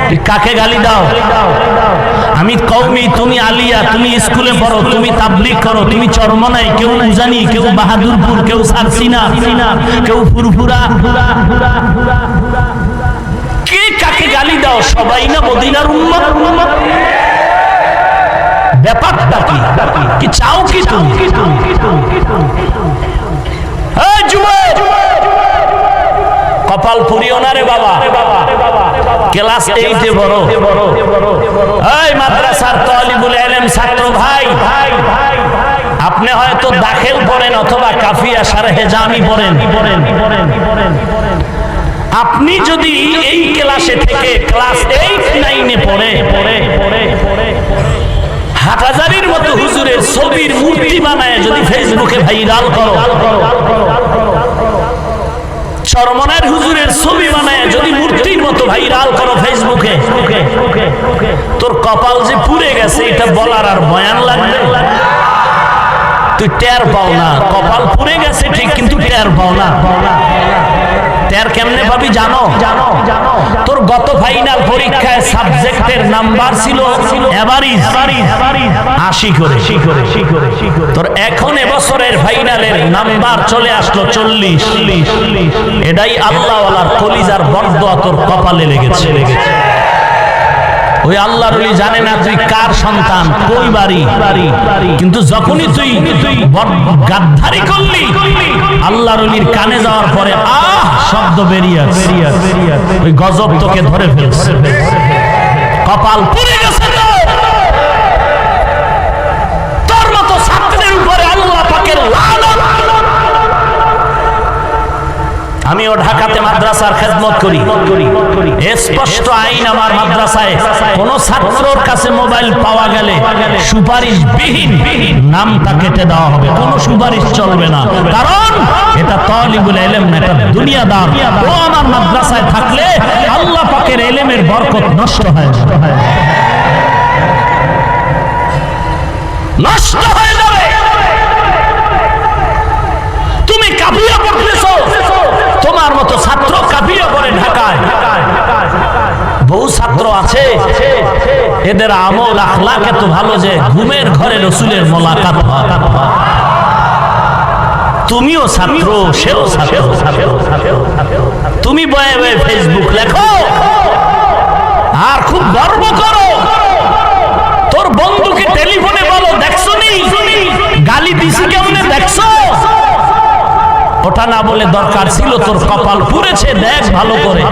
তুই কাকে গালি দাও? আমি কওমি, তুমি আলিয়া, তুমি স্কুলে পড়ো, তুমি তাবলীগ করো, তুমি চরমনাই, কেউ উজানি, কেউ বাহাদুরপুর, কেউ সারসিনা, কেউ ফুরফুরা, কে কাকে গালি দাও? সবাই না মদিনার উম্মত। ব্যাপারটা কি চাও কি তুমি? কপাল পুরিও না রে বাবা, ক্লাস 8-এ বড়। এই মাদ্রাসার তালিবুল ইলম ছাত্র ভাই, আপনি হয়তো দাখিল পড়েন অথবা কাফিয়া শারহে জামি পড়েন। আপনি যদি এই ক্লাসে থেকে ক্লাস 8-9-এ পড়ে হাটহাজারির মতো হুজুরের ছবির মূর্তি বানায় যদি ফেসবুকে ভাইরাল করো, চরমনার হুজুরের ছবি বানায় যদি মূর্তির মতো ভাইরাল করো ফেসবুকে, তোর কপাল যে পুড়ে গেছে এটা বলার আর বয়ান লাগবে? তুই টের পাও না, কপাল পুড়ে গেছে ঠিক, কিন্তু টের পাও না। টের কেমনে পাবি জানো? তোর গত ফাইনাল পরীক্ষায় সাবজেক্টের নাম্বার ছিল এভারেজ 80 করে, তোর এখন এবছরের ফাইনালের নাম্বার চলে আসলো 40। এটাই আল্লাহওয়ালার কলিজার বরদোয়া তোর কপালে লেগেছে। ওই আল্লাহর ওলি জানে না তুই কার সন্তান, কই বাড়ি, কিন্তু যখনই তুই গাদ্দারি করলি, আল্লাহর ওলির কানে যাওয়ার পরে আহ শব্দ বেরিয়ে ওই গজব তোকে ধরে ফেলছে, কপাল পুড়ে গেছে। তোর মতো ছাত্রের উপরে আল্লাহ পাকের লানত। আমিও ঢাকাতে মাদ্রাসার খেদমত করি, স্পষ্ট আইন আমার মাদ্রাসায় কোন ছাত্রর কাছে মোবাইল পাওয়া গেলে সুপারিশবিহীন নামটা কেটে দেওয়া হবে, কোনো সুপারিশ চলবে না। কারণ এটা তালিবুল ইলম না, এটা দুনিয়াদার। ও আমার মাদ্রাসায় থাকলে আল্লাহ পাকের ইলমের বরকত নষ্ট হয়ে যাবে, নষ্ট হয়ে যাবে। তুমি কাফিয়া পড়তেছো, তোমার মতো ছাত্র কাফিয়া পড়ে ঢাকায়। বহু ছাত্র আছে এদের আমল আখলাক এত ভালো যে ঘুমের ঘরে রাসূলের মোলাকাত হয়। তুমিও ছাত্র, সেও ছাত্র। তুমি বয়ে বয়ে ফেসবুক লেখো আর খুব গর্ব করো, তোর বন্ধুকে টেলিফোনে বলো দেখছো নি গালি দিছি কেমনে দেখছো। ওটা না বলে দরকার ছিল তোর কপাল পুড়েছে দেখ ভালো করে।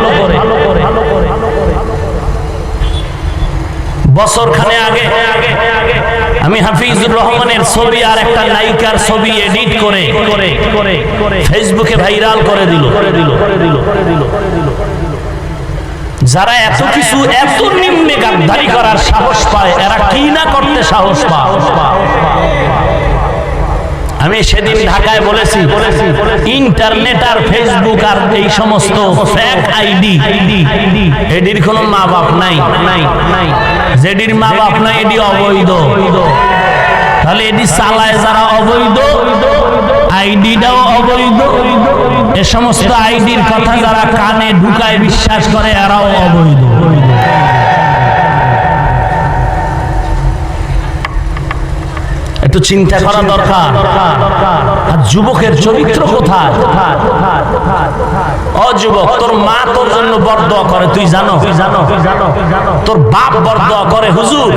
বছরখানে আগে আমি হাফিজুর রহমানের ছবি আর একটা নায়িকার ছবি এডিট করে ফেসবুকে ভাইরাল করে দিল। যারা এত কিছু এত নিম্নে গাদ্দারি করার সাহস পায়, এরা কি না করতে সাহস পায়। আমি সেদিন ঢাকায় বলেছি, ইন্টারনেট আর ফেসবুক আর এই সমস্ত ফেক আইডি, এডির কোনো মা বাপ নাই। যেডির মা বাপ নাই এডি অবৈধ। তাহলে এডি চালায় যারা অবৈধ, আইডিটাও অবৈধ। এ সমস্ত আইডির কথা যারা কানে ঢুকায় বিশ্বাস করে, এরাও অবৈধ। একটু চিন্তা করা দরকার। আর যুবকের চরিত্র কোথায়? ও যুবক, তোর মা তোর জন্য বরদোয়া করে, তুই জানো? তোর বাপ বরদোয়া করে, হুজুর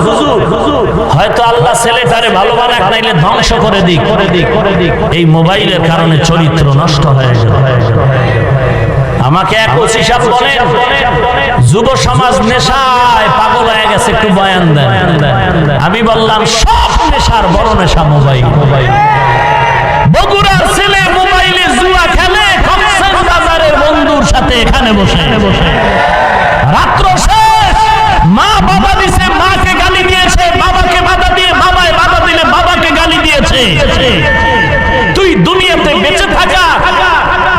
হয়তো আল্লাহ ছেলেটারে ভালো বানাক, নাইলে ধ্বংস করে দিক। এই মোবাইলের কারণে চরিত্র নষ্ট হয়ে গেল। আমাকে এক ওসি সাহেব বলেন, যুব সমাজ নেশায় পাগল হয়ে গেছে, একটু বয়ান দেন। আমি বললাম, সব নেশার বড় নেশা মোবাইল। বগুড়ার ছেলে মোবাইলে জুয়া খেলে কক্সবাজারের বন্ধুর সাথে এখানে বসে। রাত্র শেষ, মা বাবা দিছে, মাকে গালি দিয়েছে, বাবাকে বাধা দিয়ে বাবায় বাধা দিলে বাবাকে গালি দিয়েছে। তুই দুনিয়াতে বেঁচে থাকা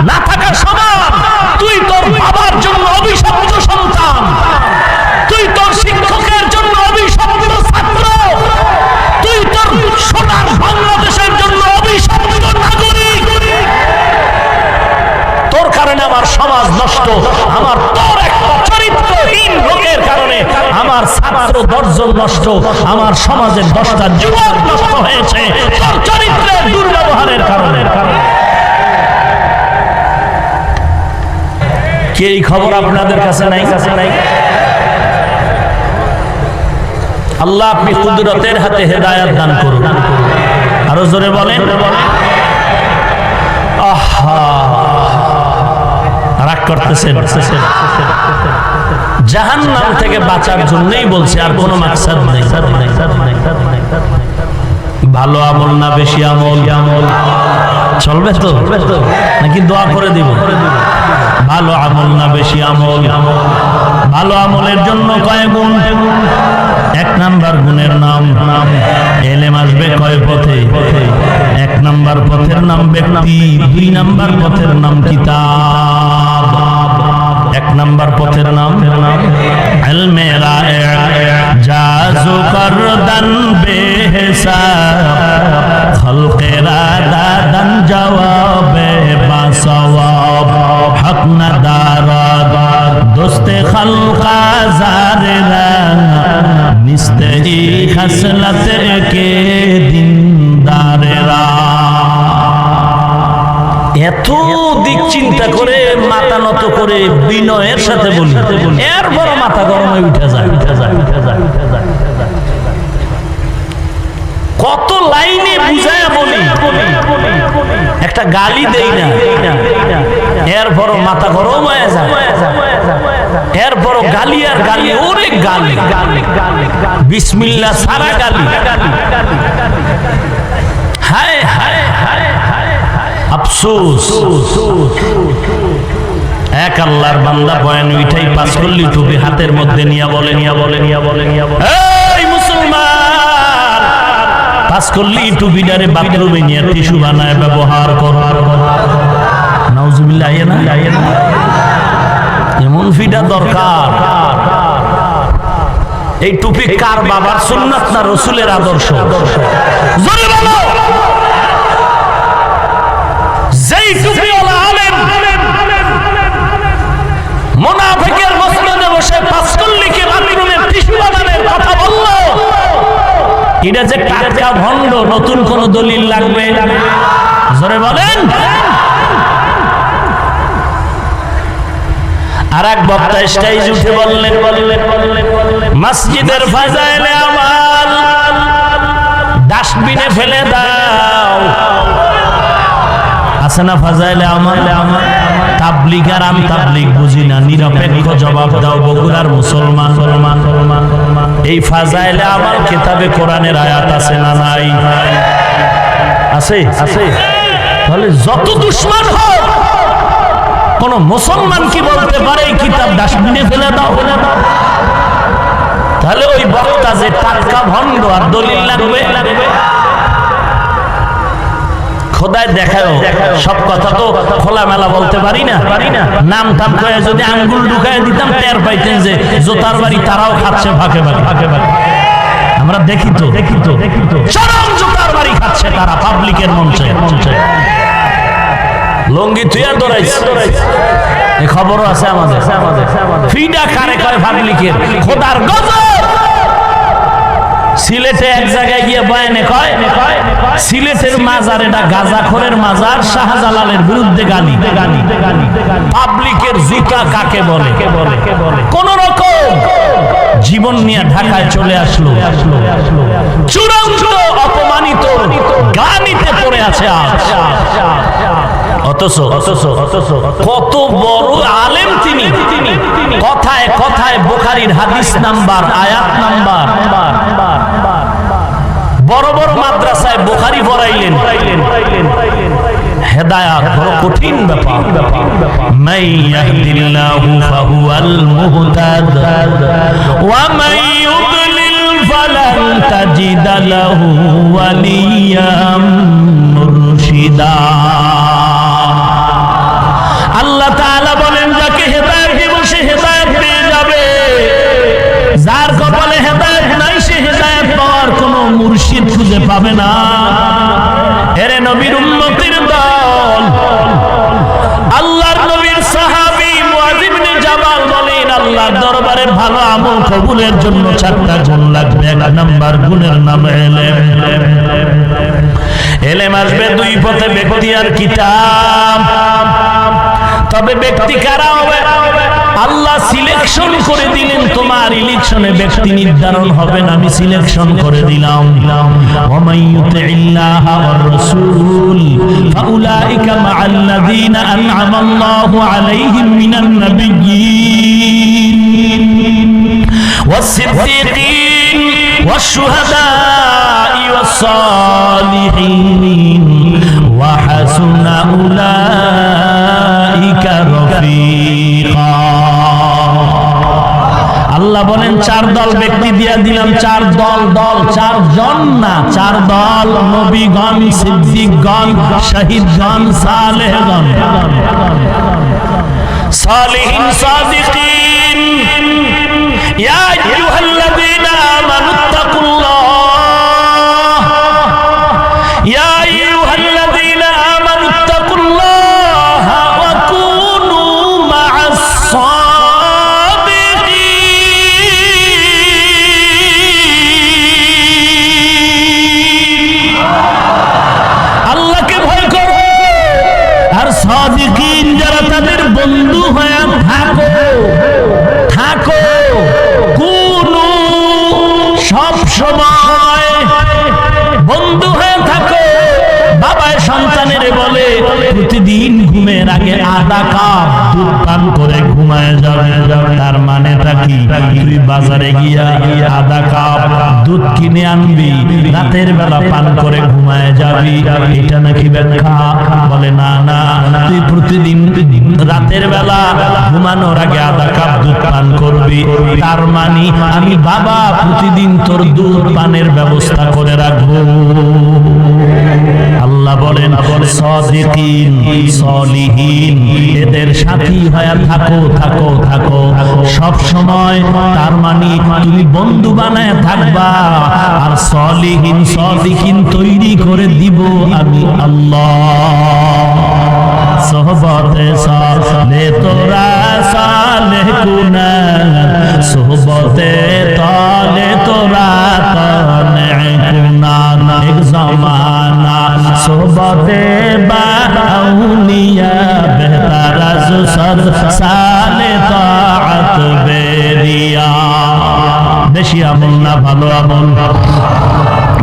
না থাকা সমান। তুই তোর বাবার জন্য অভিশপ্ত সন্তান, তুই তোর শিক্ষকের জন্য অভিশপ্ত ছাত্র, তুই তোর সোনার বাংলাদেশের জন্য অভিশপ্ত নাগরিক। তোর কারণে আমার সমাজ নষ্ট, আমার তোর একটা চরিত্রহীন লোকের কারণে আমার ছাত্র 10 জন নষ্ট, আমার সমাজের 10টা যুবক নষ্ট হয়েছে তোর চরিত্রের দুর্ব্যবহারের কারণে। কি এই খবর আপনাদের কাছে নাই? আল্লাহ আপনি কুদরতের হাতে হেদায়েত দান করুন। আরো জোরে বলেন। আহা, রাগ করতেছেন। জাহান্নাম থেকে বাঁচার জন্যই বলছে, আর কোনো মাকসাদ নেই। ভালো আমল না বেশি আমল? চলবে তো নাকি দোয়া করে দিব? ভালো আমল না বেশি আমল? ভালো আমলের জন্য কয় গুণ? 1 নাম্বার গুণের নাম এলেম আসবে কয় পথে? 1 নাম্বার পথের নাম ব্যক্তি, 2 নাম্বার পথের নাম কিতাব। 1 নাম্বার পথের নাম ইলমে রায়ে জাজু করদান বেহিসাব, খলকেরা দাদান জওয়াবে বাসওয়াব, হক না দারাদ দোস্তে খলকা জারেরা, নিস্তে ই খসলত কে দিনদারেরা। এত দিক চিন্তা করে মাথা নত করে বিনয়ের সাথে বলি, এর বড় মাথা গরম হয়ে উঠে যায়। কত লাইনে বুঝায় বলি, একটা গালি দেই না, এর বড় মাথা গরম হয়ে যায়। এর বড় গালি আর গালি, ওরে গালি, বিসমিল্লাহ সারা গালি। হায় হায় হায় আফসোস, এক আল্লাহর বান্দা বয়ান উঠাই পাস করলি টুপি হাতের মধ্যে নিয়ে বলে, এই মুসলমান, পাস করলি টুপিটারে বাথরুমে নিয়ে টিস্যু বানায় ব্যবহার কর। নাউজুবিল্লাহ, আইয়ে না এমন ফিটা দরকার। এই টুপি কার বাবার সুন্নাত না রাসূলের আদর্শ? জোরে বলো। যেই টুপিওয়ালা আলেম মুনাফিকের মসনদে বসে পাঁচকল্লিকে বাথরুমে টিস্যু বানানোর কথা বলল, এটা যে টাটকা ভণ্ড, নতুন কোন দলিল লাগবে? জোরে বলেন। আর এক বক্তা স্টেজ উঠে বললেন, মসজিদের ফাজাইলে আমাল ডাস্টবিনে ফেলে দাও। আছে না ফাজাইলে আমাল? তাবলীগ আর আমি তাবলীগ বুঝি না, নিরপেক্ষ জবাব দাও বগুড়ার মুসলমান। এই ফাজাইলে আমাল কিতাবে কোরআনের আয়াত আছে না নাই? আছে আছে। তাহলে যত দুশমন হোক, কোন মুসলমান কি বলতে পারে এই কিতাব ডাস্টবিনে ফেলে দাও? তাহলে ওই বক্তা যে টাটকা ভণ্ড আর দলিল লাগবে, খোদায় দেখাও সব কথা তো খোলামেলা বলতে পারি না। নাম টাম করে যদি আঙ্গুল ঢুকায় দিতাম টের পাইতেন যে জোতার বাড়ি তারাও খাচ্ছে ফাঁকে ফাঁকে। আমরা দেখি তো চরম জোতার বাড়ি খাচ্ছে তারা পাবলিকের মঞ্চে। লঙ্গি তুই আর দৌড়াইছে, এই খবরও আছে আমাদের। ফিডা কারে কয় পাবলিকের, খোদার গজব। সিলেটে এক জায়গায় গিয়ে বয়ানে কয় সিলেটের মাজার এটা গাঁজাখোরের মাজার, শাহজালালের বিরুদ্ধে গালি। পাবলিকের জুতা কাকে বলে? কোন রকম জীবন নিয়ে ঢাকায় চলে আসলো, চূড়ান্ত অপমানিত গানিতে পড়ে আছে আজ। অথচ কত বড় আলেম তিনি, কথায় কথায় বুখারীর হাদিস নাম্বার, আয়াত নাম্বার, বড় বড় মাদ্রাসায় বুখারী পড়াইলেন। হেদায়েত বড় কঠিন ব্যাপার। মান ইয়াহদিল্লাহু ফাহুয়াল মুহতাদ ওয়া মান ইউদ্লিল ফালান তাজিদা লাহু ওয়ালিয়াম মুরশিদা। আল্লাহ তাআলা বলেন, যাকে হেদায়েত দিব সে হেদায়েত পেয়ে যাবে, যার কপালে হেদায়েত নাই সে হেদায়েত পাওয়ার কোনো মুর্শিদ খুঁজে পাবে না। এরে নবীর উম্মতের দল, আল্লাহর নবীর সাহাবী মুআয ইবনে জাবাল বলেন, আল্লাহর দরবারে ভালো আমল কবুলের জন্য 4টা গুণ লাগবে। 1 নাম্বার গুণের নাম ইলম। ইলম আসবে 2 পথে, ব্যক্তি আর কিতাব। তবে ব্যক্তি কারা হবে? আল্লাহ সিলেকশন করে দিলেন, তোমার ইলেকশনে ব্যক্তি নির্ধারণ হবে না, আমি সিলেকশন করে দিলাম। ওয়া মান ইউতিল্লাহ ওয়ার রাসূল ফাউলাইকা মাআল্লাযীনা আন'আমা আল্লাহু আলাইহিম মিনান নাবিয়্যিন ওয়াস সিদ্দীকিন ওয়াশ শুহাদা'i ওয়াস সালিহিন ওয়া হাসুনা উলাইকা রফিকা। আল্লাহ বলেন 4 দল ব্যক্তি দিয়া দিলাম, 4 দল, 4 জন না, 4 দল। নবীগণ, সিদ্দিকগণ, শহীদগণ, সালেহগণ, সালিহিন, সাদিকিন। ইয়া আইয়ুহাল্লাযীনা আমানুত্তাকুল্লাহ, ইয়া আইয়ুহাল্লাযীনা আমানুত্তাকুল্লাহ ওয়া কুনু মা'আস সাদিকিন। আল্লাহকে ভয় করো আর সাদিকিন যারা, তাদের বন্ধু হয়ে থাকো। কুনু, সব সময় বন্ধু হয়ে থাকো। বাবায় সন্তানের বলে প্রতিদিন ঘুমের আগে আধা কাপ দুধ পান করে ঘুমায় যাবে। তার মানেটা কি? তুই বাজারে গিয়া আধা কাপ দুধ কিনে আনবি, রাতের বেলা পান করে ঘুমায় যাবি, এটা নাকি ব্যাখ্যা? বলে না, তুই প্রতিদিন রাতের বেলা ঘুমানোর আগে আধা কাপ দুধ পান করবি, তার মানে আমি বাবা প্রতিদিন তোর দুধ পানের ব্যবস্থা করে রাখবো। আল্লাহ বলেন সাদিকিন, সলিহিন, এদের সাথী হয়ে থাকো সব সময়। তার মানে তুমি বন্ধু বানায় থাকবা। আর সলিহিন, সাদিকিন তৈরি করে দিব আমি আল্লাহ। সোহবতে সালে তোরা সালে কুনা, সোহবতে তালে তোরা তানে কুনা। এক জামানা সোহবতে বাউলিয়া বেহতার আজ সালে তাআত বেরিয়া। বেশি আমল না, ভালো আমল।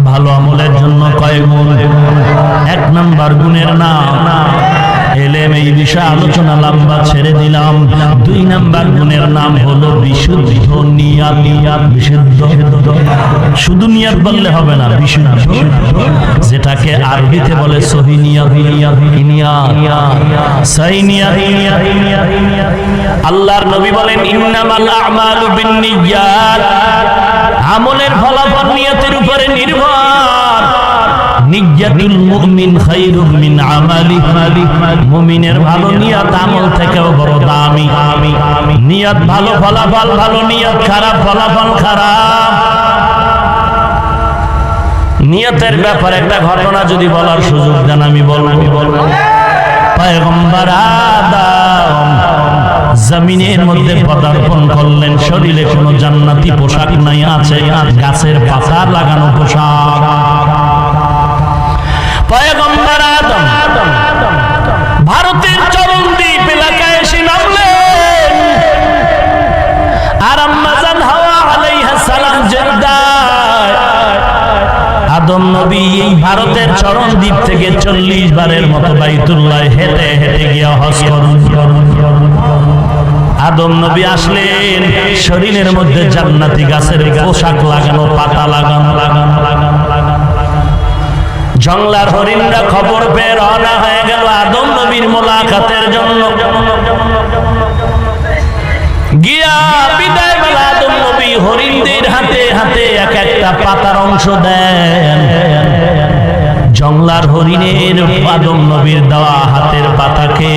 ভালো আমলের জন্য কয় গুণ? 1 নাম্বার গুণের নাম এলেম এই বিষয়ে আলোচনা লম্বা ছেড়ে দিলাম। 2 নাম্বার গুণের নাম হলো বিশুদ্ধ নিয়াত। বিশুদ্ধ, শুধু নিয়াত বললে হবে না, বিশুদ্ধ, যেটাকে আরবিতে বলে সহি নিয়াত। আল্লাহর নবী বলেন ইন্নামাল আমালু বিন্নিয়াত, আমলের ফলাফল নিয়তের উপরে নির্ভর। নিয়্যাতুল মুমিন খায়রুম মিন আমালিহি, মুমিনের ভালো নিয়ত আমল থেকেও বড় দামি। নিয়ত ভালো ফলাফল ভালো, নিয়ত খারাপ ফলাফল খারাপ। নিয়তের ব্যাপারে একটা ঘটনা যদি বলার সুযোগ দেন আমি বলবো। পয়গম্বর আদম জমিনের মধ্যে পদার্পণ করলেন, শরীরে কোনো জান্নাতি পোশাক নাই, আছে গাছের পাতা লাগানো পোশাক। পয়গম্বর আদম ভারতের চরণদ্বীপ এলাকায় এসে নামলেন। আর আম্মা জান হাওয়া আলাইহিস সালাম জেদ্দায়। আদম নবী এই ভারতের চরণদ্বীপ থেকে 40 বারের মতো বাইতুল্লাহ হেঁটে হেঁটে গিয়ে হজ করেন। আদম নবী আসলেন, শরীরের মধ্যে জান্নাতি গাছের পোশাক লাগানো, পাতা লাগানো। জংলার হরিণরা খবর পেয়ে রওনা হয়ে গেল আদম নবীর মোলাকাতের জন্য। গিয়া বিদায় বেলা আদম নবী হরিণদের হাতে হাতে এক একটা পাতার অংশ দেন। জংলার হরিণের আদম নবীর দেওয়া হাতের পাতাকে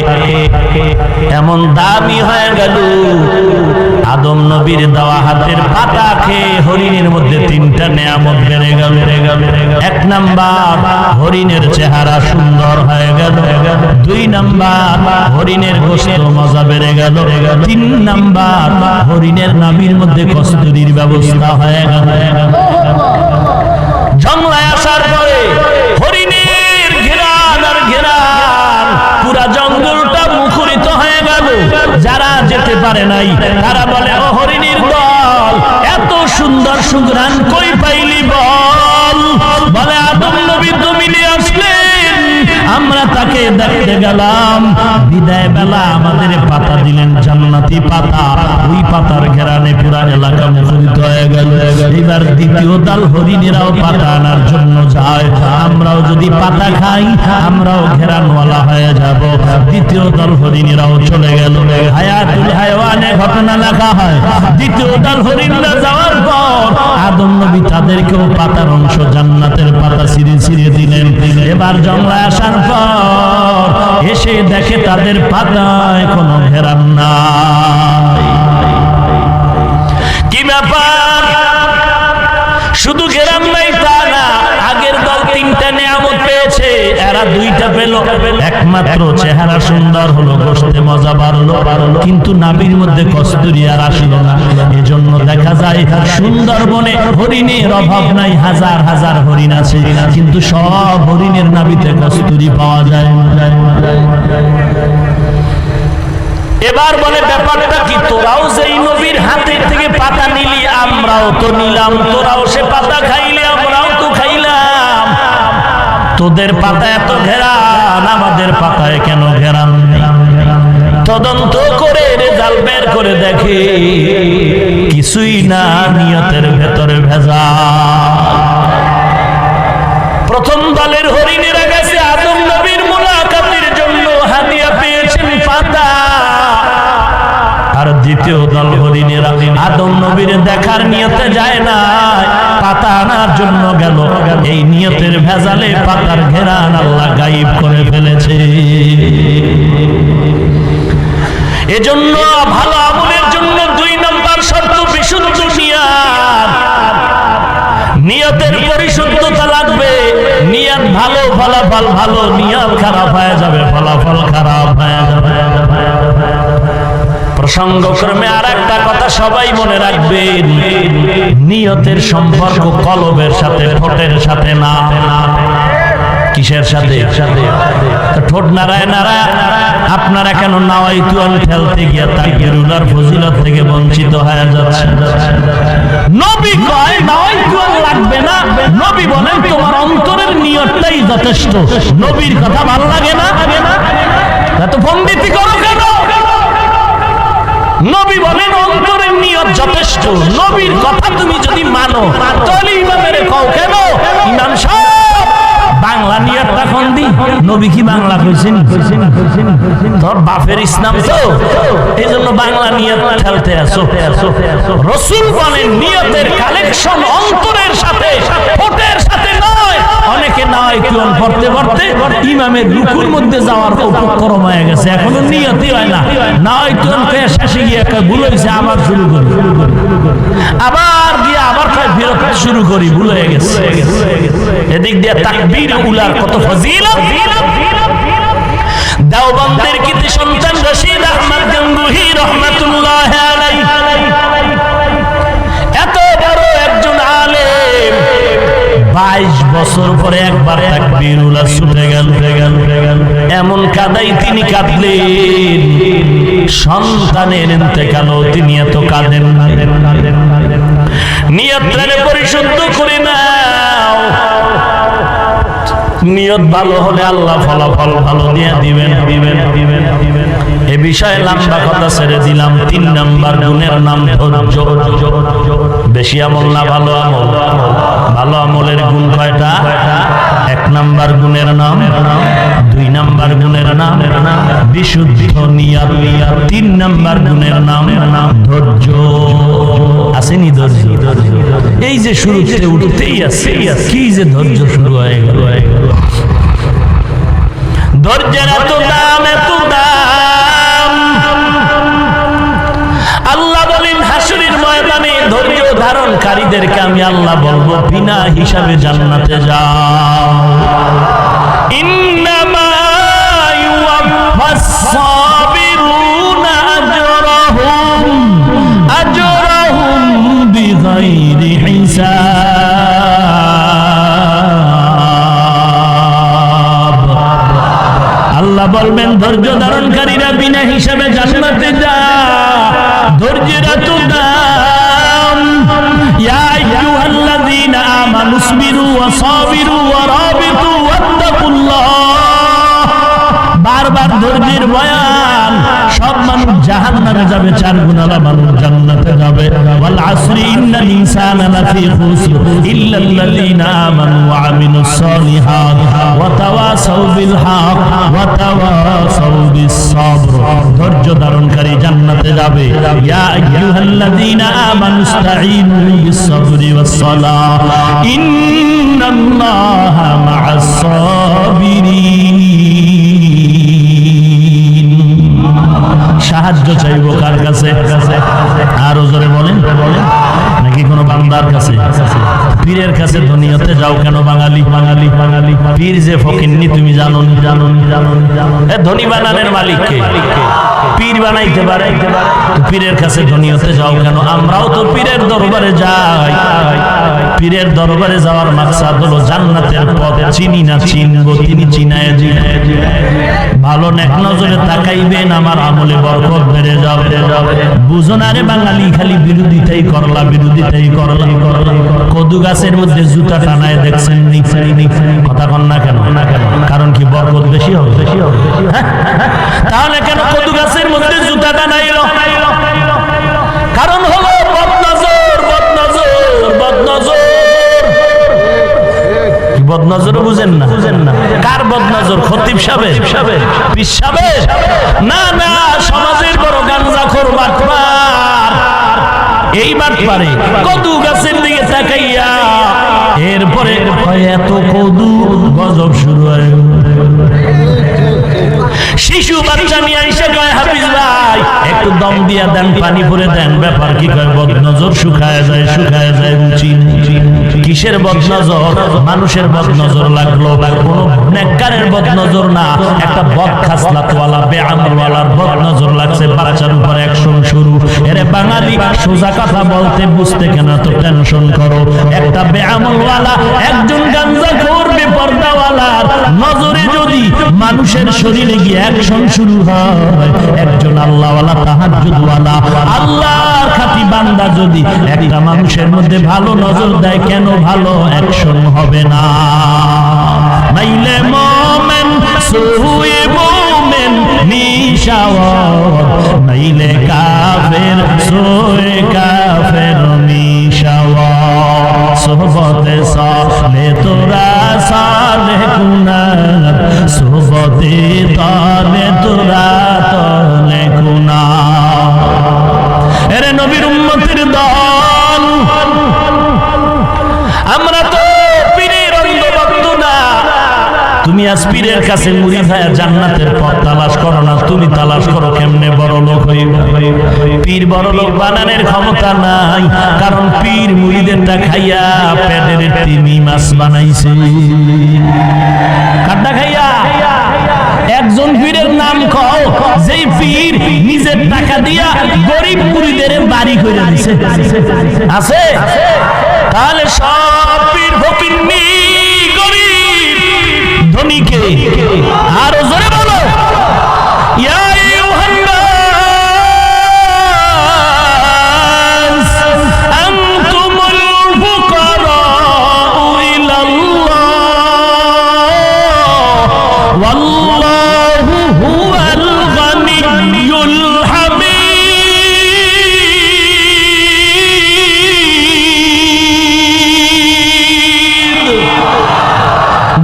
এমন দামি হয়ে গেল, আদম নবীর দেওয়া হাতের পাতা খেয়ে হরিণের মধ্যে 3টা নেয়ামত বেড়ে গেল। 1 নাম্বার, হরিণের চেহারা সুন্দর হয়ে গেল। 2 নাম্বার, হরিণের গোশত মজা বেড়ে গেল। 3 নাম্বার, হরিণের নাভির মধ্যে কস্তুরীর ব্যবস্থা হয়ে গেল। জংলায় আসার পরে হরিণের ঘেরান আর ঘেরান, পুরা জঙ্গলটা মুখরিত হয়ে গেল। যারা যেতে পারে নাই তারা বলে, ও হরিণের দল, এত সুন্দর সুঘ্রাণ কই পাইলি বল? বলে আদম নবী জমিনে আসলেন, আমরা তাকে দেখতে গেলাম, বিদায় বেলা আমাদের পাতা দিলেন, জান্নাতি পাতা। ওই পাতার ঘেরানে পুরা এলাকা মুখরিত হয়ে গেল। এবার দ্বিতীয় দল হরিণেরাও পাতা আনার জন্য যায়। আমরাও যদি পাতা খাই আমরাও ঘেরানওয়ালা হয়ে যাব। দ্বিতীয় দল হরিণেরাও চলে গেল। হায়াতুল হায়াওয়ানে ঘটনা লেখা হয়, দ্বিতীয় দল হরিণরা যাওয়ার পর আদম নবী তাদেরকেও পাতার অংশ, জান্নাতের পাতা ছিঁড়ে ছিঁড়ে দিলেন। এবার জংলায় আসার পর এসে দেখে তাদের পাতায় কোনো ঘেরান নাই। কি ব্যাপার? শুধু ঘেরান নাই তা না, আগের দল 3টা নেয়ামত পেয়েছে, এরা 2টা পেল। একমাত্র চেহারা সুন্দর হলো, গোশতে মজা বাড়লো, কিন্তু নাভির মধ্যে কস্তুরী আর আসলো না। এজন্য দেখা যায় সুন্দরবনে হরিণের অভাব নাই, হাজার হাজার হরিণ আছে, কিন্তু সব হরিণের নাভিতে কস্তুরী পাওয়া যায়। এবার বলে, ব্যাপারটা কি? তোরাও যেই নবীর হাতের থেকে পাতা নিলি, আমরাও তো নিলাম। তোরাও সে পাতা খাইলে, আমরাও তো খাইলাম। তোদের পাতা এত ঘেরান, আমাদের পাতায় কেন ঘেরান নেই? তদন্ত করে রেজাল্ট বের করে দেখে কিছুই না, নিয়তের ভেতরে ভেজাল। প্রথম দলের হরিণেরা গেছে আদম নবীর মুলাকাতের জন্য, হাদিয়া পেয়েছেন পাতা। আর দ্বিতীয় দল হরিণেরা আদম নবীর দেখার নিয়তে যায় না, পাতা আনার জন্য গেল। এই নিয়তের ভেজালে পাতার ঘেরান আল্লাহ গায়েব করে ফেলেছে। এজন্য ভালো আমলের জন্য 2 নম্বর শর্ত বিশুদ্ধ নিয়ত। নিয়তের পরিশুদ্ধতা লাগবে। নিয়ত ভালো, ফলাফল ভালো। নিয়ত খারাপ হয়ে যাবে, ফলাফল খারাপ হয়ে যাবে। প্রসঙ্গক্রমে আর একটা কথা সবাই মনে রাখবেন, নিয়তের সম্পর্ক কলবের সাথে, ঠোঁটের সাথে না। কিসের সাথে? ঠোঁট নাড়ায় নাড়ায় আপনারা কেন নাওয়াইতু আন ফেলতে গিয়া তাকবীরুল্লাহর ফজিলত থেকে বঞ্চিত হয়ে যাচ্ছে? নবী কয় নাওয়াইতু আন লাগবে না, নবী বলেন তোমার অন্তরের নিয়তটাই যথেষ্ট। নবীর কথা ভালো লাগে না? এত পণ্ডিতি করো কেন? নবী বলেন অন্তরের নিয়ত যথেষ্ট। নবীর কথা তুমি যদি মানো তাহলে ইমামের কও কেন ইমাম সাহেব বাংলা নিয়ত তখন দি নবী কি বাংলা কইছেন? তোর বাপের ইসলাম তো এই জন্য বাংলা নিয়ত খেলতে আসো। রাসূল বলেন নিয়তের কালেকশন অন্তরের সাথে ঠোঁটের সাথে নয়। অনেকে নয় কোন পড়তে পড়তে ইমামের রুকুর মধ্যে যাওয়ার উপক্রম হয়ে গেছে, এখনো নিয়তই হয় না। নয় কোন কয়ে শেষে গিয়ে একটা ভুল হয়েছে আবার শুরু করি, আবার গিয়ে আবার ফেরত শুরু করি, ভুল হয়ে গেছে। এদিক দিয়ে তাকবীর উলার কত ফজিলত। দেওবন্দের কৃতি সন্তান রশিদ আহমদ গঙ্গুহি রাহমাতুল্লাহ আলাইহি এত বড় একজন আলেম 22 বছর পরে একবার তাকবীর উলা ছুটে গেল। এমন কাদাই তিনি কাঁদলেন, সন্তানের ইন্তেকালও তিনি এত কাঁদেন। নিয়তটাকে পরিশুদ্ধ করে নাও। নিয়ত ভালো হলে আল্লাহ ফলাফল ভালো দিয়ে দিবেন। এ বিষয়ে লম্বা কথা ছেড়ে দিলাম। 3 নাম্বার গুণের নাম ধৈর্য। বেশি আমল না ভালো আমল। ভালো আমলের গুণ কয়টা? 1 নাম্বার গুণের নাম, 2 নাম্বার গুণের নাম বিশুদ্ধ নিয়ত, 3 নাম্বার গুণের নাম ধৈর্য। আসেনি ধৈর্য? এই যে শুরুতে উঠতেই আছে কি যে ধৈর্য শুরু হয়ে গেল। ধৈর্যের এত দাম, এত দাম। আল্লাহ বলেন হাসরের ময়দানে ধৈর্য ধারণকারীদেরকে আমি আল্লাহ বলবো বিনা হিসাবে জান্নাতে যাও। ইন্নামা ইউওয়াফাস সাবিরুনা আজরাহুম বিগাইরি হিসাব। আল্লাহ বলবেন ধৈর্য ধারণকারীরা বিনা হিসাবে জান্নাতে যায়। ধৈর্যের এত দাম। ইয়া আইয়ুহাল্লাযীনা আমানু ইসবিরু ওয়া সাবিরু ওয়া রাবিতু ওয়াত্তাকুল্লাহ। বারবার ধৈর্যের বয়ান। সব মানুষ জাহান্নামে যাবে, 4 গুণালা মানুষ জান্নাতে যাবে। ওয়াল আসরি ইন্নাল ইনসানা লাফি খুসর ইল্লাল্লাযীনা আমানু ওয়া আমিলুস সালিহাত ওয়া তাওয়াসাউ বিল হক ওয়া তাওয়াসাউ বিস সবর। ধৈর্য ধারণকারী জান্নাতে যাবে। ইয়া আইয়ুহাল্লাযীনা আমানু ইসতাঈনু বিস সাবরি ওয়াস সালাহ ইন্নাল্লাহা মা'আস সাবিরিন। সাহায্য চাইবো কার কাছে? আরো জোরে বলেন নাকি কোন বান্দার কাছে? পীরের কাছে দুনিয়াতে যাও কেন বাঙালি? পীর যে ফকিন্নি তুমি জানো? ধনী বানানোর মালিক কে? পীর বানাইতে পারে। পীরের কাছে দুনিয়াতে যাও কেন? আমরাও তো পীরের দরবারে যাই। পীরের দরবারে যাওয়ার মাকসাদ হলো জান্নাতের পথ চিনি না, চিনবো, তিনি চিনায় দিবেন। ভালো নেক নজরে তাকাইবেন, আমার আমলে বরকত বেড়ে যাবে। বুঝো না রে বাঙালি, খালি বিরোধিতাই করলা। কদু গাছের মধ্যে জুতা টানায় দেখছেন কথা কন না কেন? কারণ কি বরকত বেশি হবে? তাহলে কেন কদু গাছের মধ্যে জুতা টানাইল? কারণ হলো বদনজর। বুঝেন না? কার বদনজর? খতিব সাহেবের? পীর সাহেবের? না, সমাজের বড় গাঞ্জাখোর বাটপার। এই বাটপারে কদু গাছের দিকে তাকাইয়া এরপরে এত কদু গজব শুরু হয়। শিশু বাচ্চা নিয়ে এসে কয় হাফিজ ভাই একটু দম দিয়া দেন, পানি ভরে দেন। ব্যাপার কি? কয় বদনজর শুকায় যায়। কিসের বদনজর? মানুষের বদনজর লাগলো। কোন নেককারের বদনজর না, একটা বদখাসলাতওয়ালা বেআমলওয়ালার বদনজর লাগছে। বাচ্চার উপর অ্যাকশন শুরু। এরে বাঙালি, সোজা কথা বলতে বুঝতে কেন তো টেনশন করো? একটা বেআমলওয়ালা, একজন গাঞ্জাখোর বেপরদাওয়ালার নজরে যদি মানুষের শরীরে গিয়ে অ্যাকশন শুরু হয়, একজন আল্লাহওয়ালা তাহাজ্জুদওয়ালা আল্লাহর খাঁটি বান্দা যদি একটা মানুষের মধ্যে ভালো নজর দেয়, কেন ভালো অ্যাকশন হবে না? নাইলে মোমেন সুয়ে মোমেন মিশাওয়ার নাইলে কাফের সোয়ে কাফের মিশাওয়ার সোহবতে সালে তোরা সালে গুনাহ সোহবতে তালে তোরা তালে গুনাহ এরে নবীর উম্মতের দল আমরা তো পীরের অন্ধভক্ত না তুমি আজ পীরের কাছে মুরিদ হয়ে জান্নাতের পথ তালাশ করো না তুমি তালাশ করো কেমনে বড় লোক হইবা পীর বড় লোক বানানোর ক্ষমতা নাই কারণ পীর মুরিদেরটা খাইয়া পেটের তিমি মাছ বানাইছে কাটটা খাইয়া একজন পীরের নাম কও যেই পীর নিজের টাকা দিয়া গরিব মুরিদের বাড়ি করে দিছে আছে তাহলে সব পীর ফকিন্নি গরিব ধনীকে আরো জোরে বলো ইয়া আইয়ুহান নাস আনতুমুল ফুকারাউ ইলাল্লাহ ওয়াল্লাহু হুয়াল গানিয়্যুল হামিদ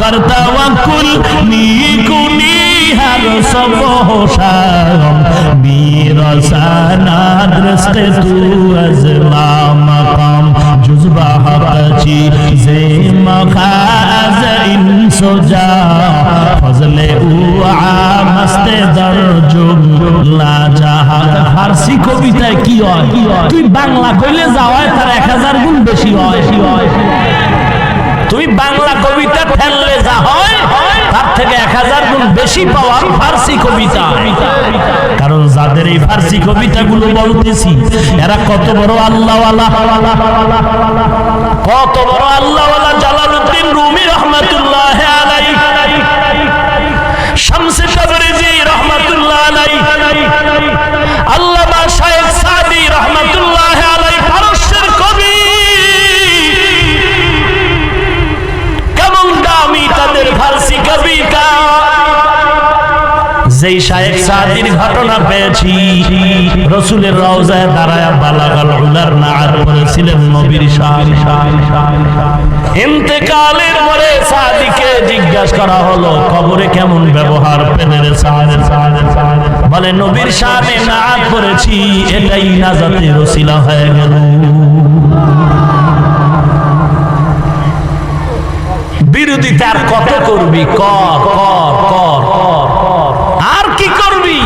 গরতাওয়াকুল নিকুনি হার সবহশাম মিরসানা দরস্তে তু আজমা মাকাম জুজবা হাকাচি জে মখাজ ইনসুজা ফজলে উআ মস্তে দরজুম লা জাহা ফারসি কবিতায় কি হয় তুই বাংলা কইলে যাওয়ায় তার 1000 গুণ বেশি হয় তুমি বাংলা কবিতা ফেললে যা হয় তার থেকে 1000 গুণ বেশি পাওয়া ফারসি কবিতা কারণ যাদের এই ফারসি কবিতাগুলো বলতেছি এরা কত বড় আল্লাহওয়ালা কত বড় আল্লাহওয়ালা জালালউদ্দিন রুমি রাহমাতুল্লাহ আলাইহি শামসে তাবরিজি রাহমাতুল্লাহ আলাইহি আল্লামা শাইখ সাদি রাহমাতুল্লাহ আলাইহি পারস্যের কবি কেমন দামি তাদের ফারসি কবিতা যেই শাইখ সাদির ঘটনা পেয়েছি রাসূলের রওজায় দাঁড়ায়া বালাগাল উলার নাআত করেছিলেন নবীর শান ইন্তেকালের পরে সাদিকে জিজ্ঞাসা করা হলো কবরে কেমন ব্যবহার পেলেন সাদ বলে নবীর শানে নাআত করেছি এটাই নাজাতের ওসিলা হয়ে গেল বিরোধিতার কত করবি কর কর কর আর কি করবি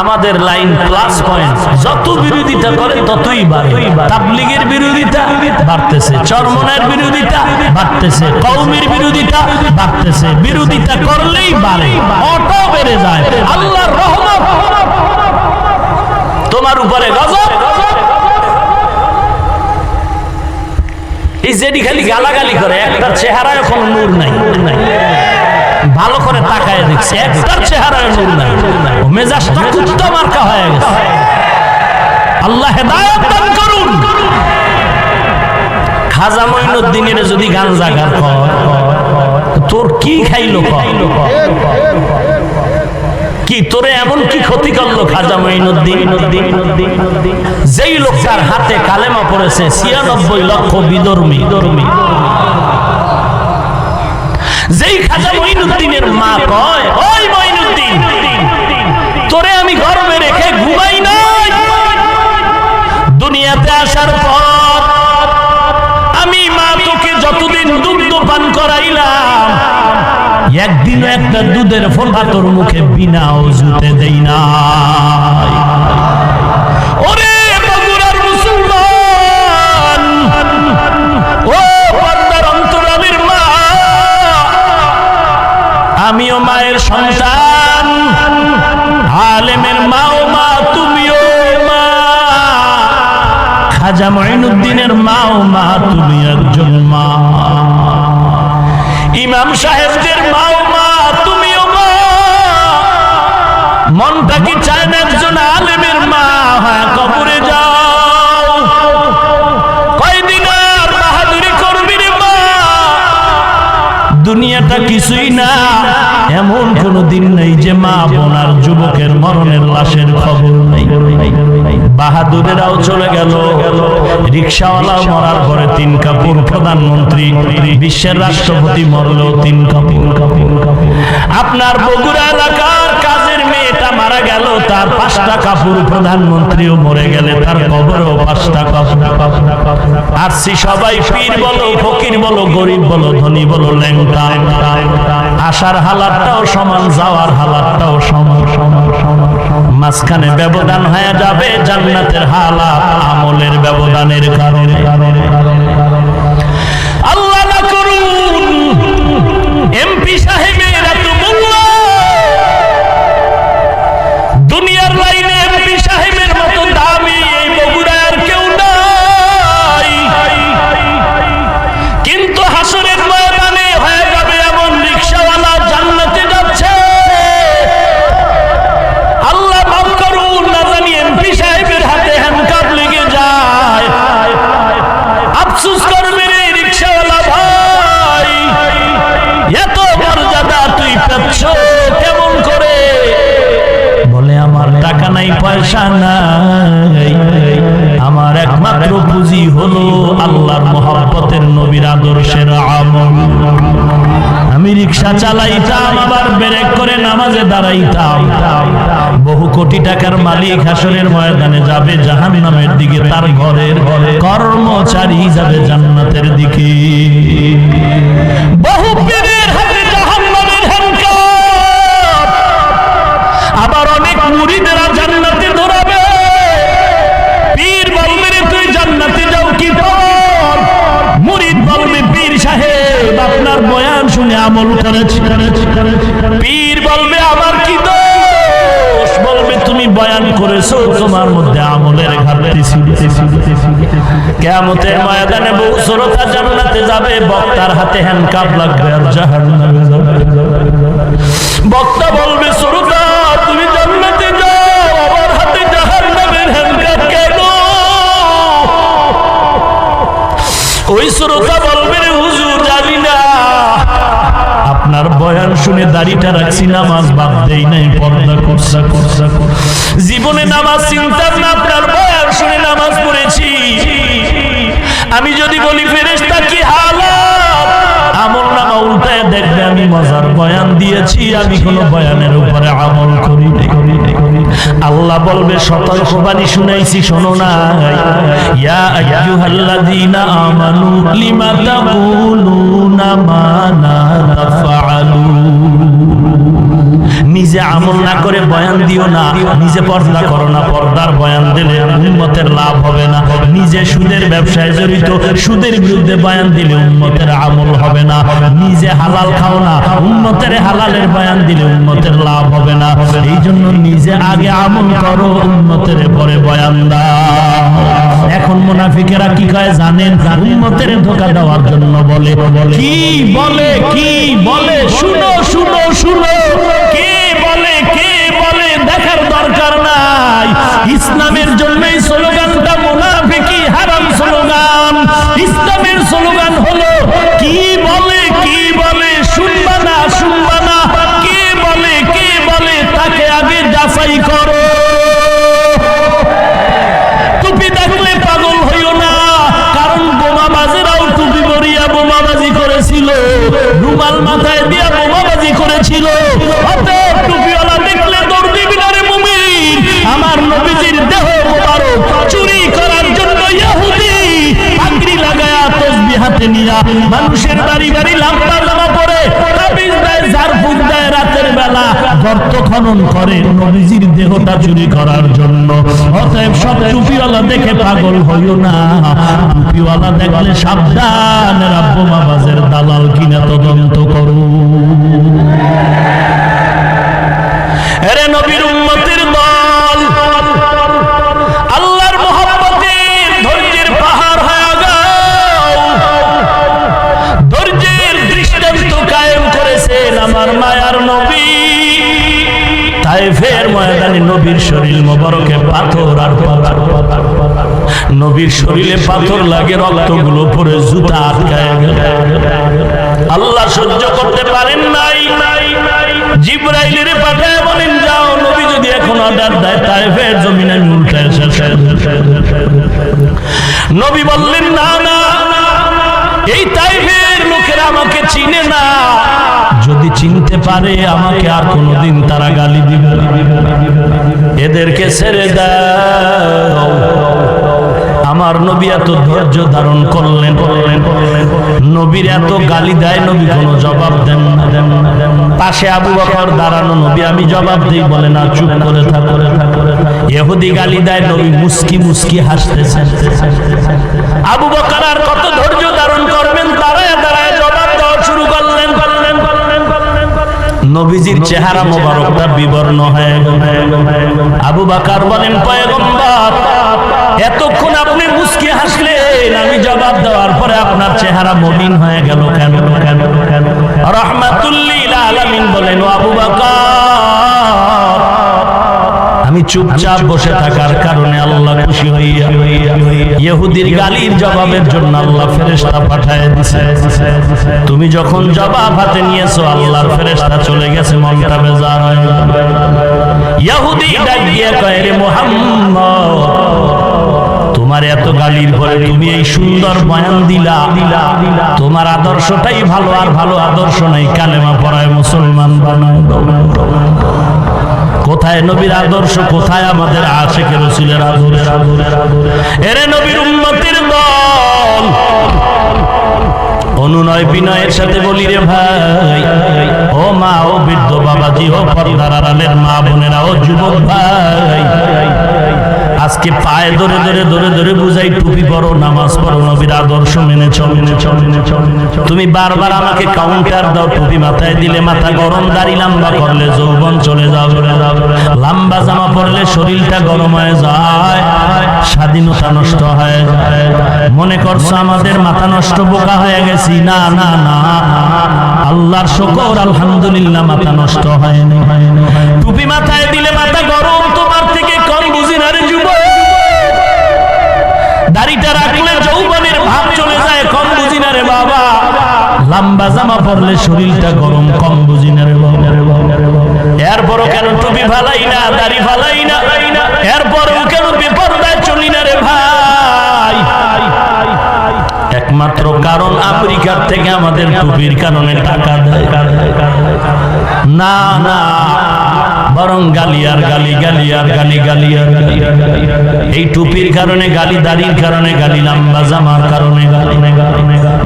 আমাদের লাইন প্লাস পয়েন্ট যত বিরোধিতা করে ততই বাড়ে তাবলীগের বিরোধিতা বাড়তেছে চরমনের বিরোধিতা বাড়তেছে কওমের বিরোধিতা বাড়তেছে বিরোধিতা করলেই বাড়ে অটো বেড়ে যায় আল্লাহর রহমত তোমার উপরে গজব এই যেটি খালি গালাগালি করে একটা চেহারায় কোনো নূর নাই ভালো করে তাকায় দেখছে একটা চেহারায় নূর নাই ও মেজাজটা কুত্তা মার্কা হয়ে গেছে আল্লাহ হেদায়েত দান করুন খাজা মঈনুদ্দিনের যদি গাঞ্জা গার তোর কি খাইলো কি তোরে এমন কি ক্ষতি করলো খাজা মঈনুদ্দিন যেই লোকটার হাতে কালেমা পড়েছে 96 লক্ষ বিধর্মী যেই খাজা মঈনুদ্দিনের মা কয় ওই মঈনুদ্দিন তোরে আমি গর্ভে রেখে ঘুমাই নাই দুনিয়াতে আসার পর আমি মা তোকে যতদিন দুগ্ধ পান করাইলাম একদিনও একটা দুধের ফোঁটা তোর মুখে বিনা ওযুতে দেই না ওরে বগুড়ার মুসলমান ও পর্দার অন্তরালের মা আমিও মায়ের সন্তান আলেমের মাও মা তুমিও মা খাজা মঈনুদ্দিনের মাও মা তুমি একজন মা ইমাম সাহেবদের মাও মা তুমিও মা মনটা কি চায় না একজন আলেমের মা হয় কবরে যাও কয়দিন আর বাহাদুরি করবি রে মা দুনিয়াটা কিছুই না এমন কোন দিন নেই যে মা বোনার যুবকের মরণের লাশের খবর নেই। বাহাদুরেরাও চলে গেল, রিকশাওয়ালা মরার পরে 3 কাপড়, প্রধানমন্ত্রী বিশ্বের রাষ্ট্রপতি মরলো 3 কাপড়। আপনার বগুড়া এলাকার কাজের মেয়েটা মারা গেল, তার 5টা কাপড়। প্রধানমন্ত্রীও মরে গেলে তার কবরও 5টা কাপড়। আসছি সবাই, পীর বলো, ফকির বলো, গরিব বলো, ধনী বলো, ল্যাংটা, আসার হালাতটাও সমান, যাওয়ার হালাতটাও সমান। মাঝখানে ব্যবধান হয়ে যাবে জান্নাতের হালাত আমলের ব্যবধানের কারণে। আল্লাহ না করুন এমপি সাহেবের এত মূল্য, দুনিয়ার লাইনে এমপি সাহেবের মতো দামি এই বগুড়ার কেউ নাই, কিন্তু হাসরের ময়দানে হয়ে যাবে এমন রিকশাওয়ালা জান্নাতে যাচ্ছে। আল্লাহ মাফ করুন, না জানি এমপি সাহেবের হাতে হ্যান্ডকাপ লেগে যায়, আফসোস করবে রে রিকশাওয়ালা ভাই, এত মর্যাদা তুই পাচ্ছ কেমন করে? বলে আমার টাকা নাই, পয়সা নাই, আমার একমাত্র পুঁজি হলো আল্লাহর মহব্বতের, নবীর আদর্শের আমল। আমি রিকশা চালাইতাম, আবার ব্রেক করে নামাজে দাঁড়াইতাম। বহু কোটি টাকার মালিক হাসরের ময়দানে যাবে জাহান্নামের দিকে, তার ঘরের কর্মচারী যাবে জান্নাতের দিকে। বহু পীরের হাতে জাহান্নামের হ্যান্ডকাপ, আবার অনেক মুরিদেরা জান্নাতে ধরাবে। পীর বলবে রে তুই জান্নাতে যাও কি পর, মুরিদ বলবে পীর সাহেব আপনার বয়ান শুনে আমল করেছি। পীর বলবে আমার কি দোষ, বলবে তুমি বয়ান করেছো, তোমার মধ্যে আমলের ঘাটতি ছিল। কিয়ামতের ময়দানে বহু শ্রোতা জান্নাতে যাবে, বক্তার হাতে হ্যান্ডকাপ লাগবে আর জাহান্নামে যাবে। বক্তা বলবে শ্রোতা তুমি জান্নাতে যাও, আমার হাতে জাহান্নামের হ্যান্ডকাপ কেন? ওই শ্রোতা বলবে রে হুজুর জানি না, আপনার বয়ান শুনে দাড়িটা রাখছি, নামাজ বাদ দেই নাই, পর্দা করছি, জীবনে নামাজ চিন্তাম না, আপনার বয়ান শুনে নামাজ পড়েছি। আমি যদি বলি ফেরেশতা কি হালাত, আমল নামা উল্টায় দেখবে আমি মজার বয়ান দিয়েছি, আমি কোন বয়ানের উপরে আমল করি নাই। আল্লাহ বলবে সতর্কবাণী শুনাইছি, শোনো না। ইয়া আইয়ুহাল্লাযীনা আমানু লিমা তাকুলুনা মা লা তাফআলুন। নিজে আমল না করে বয়ান দিও না, নিজে পর্দা করো না, পর্দার বয়ান দিলে উম্মতের লাভ হবে না। নিজে সুদের ব্যবসায় জড়িত, সুদের বিরুদ্ধে বয়ান দিলে উম্মতের আমল হবে না। নিজে হালাল খাও না, উম্মতের হালালের বয়ান দিলে উম্মতের লাভ হবে না। এই জন্য নিজে আগে আমল করো, উম্মতের পরে বয়ান দাও। এখন মুনাফিকেরা কি কয় জানেন? উম্মতের ধোঁকা দেওয়ার জন্য বলে, কি বলে, কি বলে, শুনো শুনো শুনো, কে বলে দেখার দরকার নাই। ইসলামের জন্যই স্লোগানটা মুনাফিকি হারাম স্লোগান। ইসলামের স্লোগান হলো কি বলে, শুনবা না, কে বলে তাকে আগে যাচাই করো। টুপি দেখলে পাগল হইও না, কারণ বোমাবাজেরাও টুপি পরিয়া বোমাবাজি করেছিল, রুমাল মাথায় দিয়া বোমাবাজি করেছিল। অতএব টুপিওয়ালা দেখলে দৌড় দিবি না রে মুমিন। আমার নবীজির দেহ মোবারক চুরি করার জন্য ইহুদি পাগড়ি লাগায়া তসবিহ হাতে নিয়া মানুষের বাড়ি বাড়ি লাম্বা জামা পরে তাবিজ দেয়, ঝাড়ফুঁক দেয়, রাতের বেলা গর্ত খনন করে নবীজির দেহটা চুরি করার জন্য। অতএব সব টুপিওয়ালা দেখে পাগল হইও না, টুপিওয়ালা দেখলে সাবধান, বোমাবাজের দালাল কিনা তদন্ত করো। এরে নবীর উম্মতের দল, আল্লাহর মহব্বতের ধৈর্যের পাহাড় হয়ে যাও। ধৈর্যের দৃষ্টান্ত কায়েম করেছেন আমার মায়ার নবী। তায়েফের ময়দানে নবীর শরীর মোবারকে পাথর আর পাথর, নবীর শরীরে পাথর লাগে, রক্তগুলো পরে জুতা আটকায় গেল। আল্লাহ সহ্য করতে পারেন নাই, জিবরাইলের পাঠায় বলেন যাও, নবী যদি এখন অর্ডার দেয় তায়েফের জমিনে আমি উল্টায় শেষ। নবী বললেন না না, এই তায়েফের লোকেরা আমাকে চিনে না, যদি চিনতে পারে আমাকে আর কোনোদিন তারা গালি দিবে না, এদেরকে ছেড়ে দাও। আমার নবী এত ধৈর্য ধারণ করলেন, নবীর এত গালি দেয়, নবী কোনো জবাব দেন না। পাশে আবু বকর দাঁড়ানো, নবী আমি জবাব দিই, বলে না চুপ করে থাকো। ইহুদি গালি দেয়, নবী মুস্কি মুস্কি হাসতেছেন। আবু বকর আর কত ধৈর্য ধারণ করবেন, দাঁড়ায় দাঁড়ায় জবাব দেওয়া শুরু করলেন। নবীজির চেহারা মোবারকটা বিবর্ণ হয়ে গেল। আবু বকর বলেন পয়গম্বর, এতক্ষণ আপনি মুস্কি হাসলেন, আমি জবাব দেওয়ার পরে আপনার চেহারা মলিন হয়ে গেল কেন? রাহমাতুল লিল আলামিন বলেন ও আবু বকর, আমি চুপচাপ বসে থাকার কারণে আল্লাহ খুশি হইয়া ইহুদির গালির জবাবের জন্য আল্লাহ ফেরেশতা পাঠায় দিয়েছে। তুমি যখন জবাব হাতে নিয়েছো, আল্লাহর ফেরেশতা চলে গেছে, মনটা বেজার হয়ে গেল। ইহুদি ডাক দিয়ে কয়, রে মুহাম্মদ, তোমার এত গালির পরে তুমি এই সুন্দর বয়ান দিলা, তোমার আদর্শটাই ভালো, আর ভালো আদর্শ নাই, কালেমা পড়ায় মুসলমান বানায়। কোথায় নবীর আদর্শ, কোথায় আমাদের আশিকে রাসূলের আদর্শ? এরে নবীর উম্মতের দল, অনুনয় বিনয়ের সাথে বলি রে ভাই, ও মা, ও বৃদ্ধ বাবাজি, ও পর্দার আড়ালের মা বোনেরা, ও যুবক ভাই, আজকে পায়ে ধরে ধরে ধরে ধরে বুঝাই, টুপি পরো, নামাজ পড়ো, নবীর আদর্শ মেনে চল। তুমি বারবার আমাকে কাউন্টার দাও, টুপি মাথায় দিলে মাথা গরম, দাড়ি লম্বা করলে যৌবন চলে যাবে, লম্বা জামা পরলে শরীরটা গরম হয়ে যায়, স্বাধীনতা নষ্ট হয়ে যায়। মনে করছো আমাদের মাথা নষ্ট, বোকা হয়ে গেছি? না না না, আল্লাহর শুকর, আলহামদুলিল্লাহ, মাথা নষ্ট হয়নি। টুপি মাথায় দিলে মাথা গরম, তোমার থেকে কম বুঝি না রে যুবক। দাড়িটা রাখলে যৌবনের ভাব চলে যায়, কম বুঝি না রে বাবা। লম্বা জামা পরলে শরীরটা গরম, কম বুঝি না রে বাবা। এরপরও কেন টুপি ফালাই না, দাড়ি ফালাই না, এরপরও কেন বেপরদায় চলি না রে ভাই? একমাত্র কারণ আমেরিকার থেকে আমাদের টুপির কারণে টাকা দেয় না, না, বরং গালি আর গালি, গালি আর গালি, গালি আর গালি। এই টুপির কারণে গালি, দাড়ির কারণে গালি, লম্বা জামার কারণে গালি।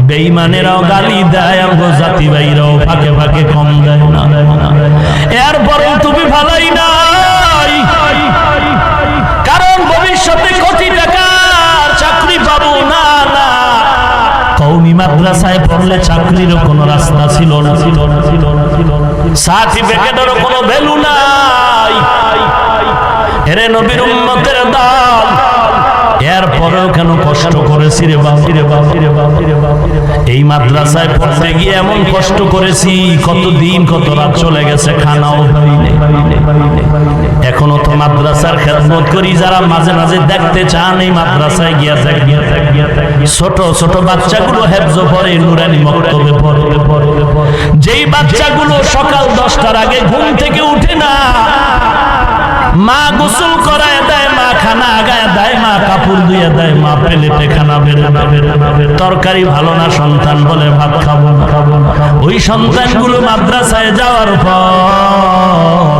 বেঈমানেরাও গালি দেয়, আমগো জাতি ভাইরাও ফাঁকে ফাঁকে কম দেয় না। এরপরেও টুপি ফালাই নাই, কারণ ভবিষ্যতে কোটি টাকার চাকরি পাবো না। কওমি মাদ্রাসায় পড়লে চাকরিরও কোনো রাস্তা ছিল না, সার্টিফিকেটেরও কোনো ভ্যালু নাই। এরে নবীর উম্মতের দল, এরপরেও কেন কষ্ট করেছি রে বাবা? এই মাদ্রাসায় পড়তে গিয়ে এমন কষ্ট করেছি, কতদিন কত রাত চলে গেছে, খানাও পাইনি। এখনো তো মাদ্রাসার খেদমত করি। যারা মাঝে মাঝে দেখতে চান, এই মাদ্রাসায় গিয়া ছোট ছোট বাচ্চাগুলো হেফজ পড়ে, নুরানি মক্তবে পড়ে। যেই বাচ্চাগুলো সকাল 10টার আগে ঘুম থেকে উঠে না, মা গোসল করায় দেয়, মা খানা আগায় দেয়, মা কাপড় ধুয়ে দেয়, মা প্লেটে খানা বেড়ে, তরকারি ভালো না, সন্তান বলে ভাত খাবো না। ওই সন্তানগুলো মাদ্রাসায় যাওয়ার পর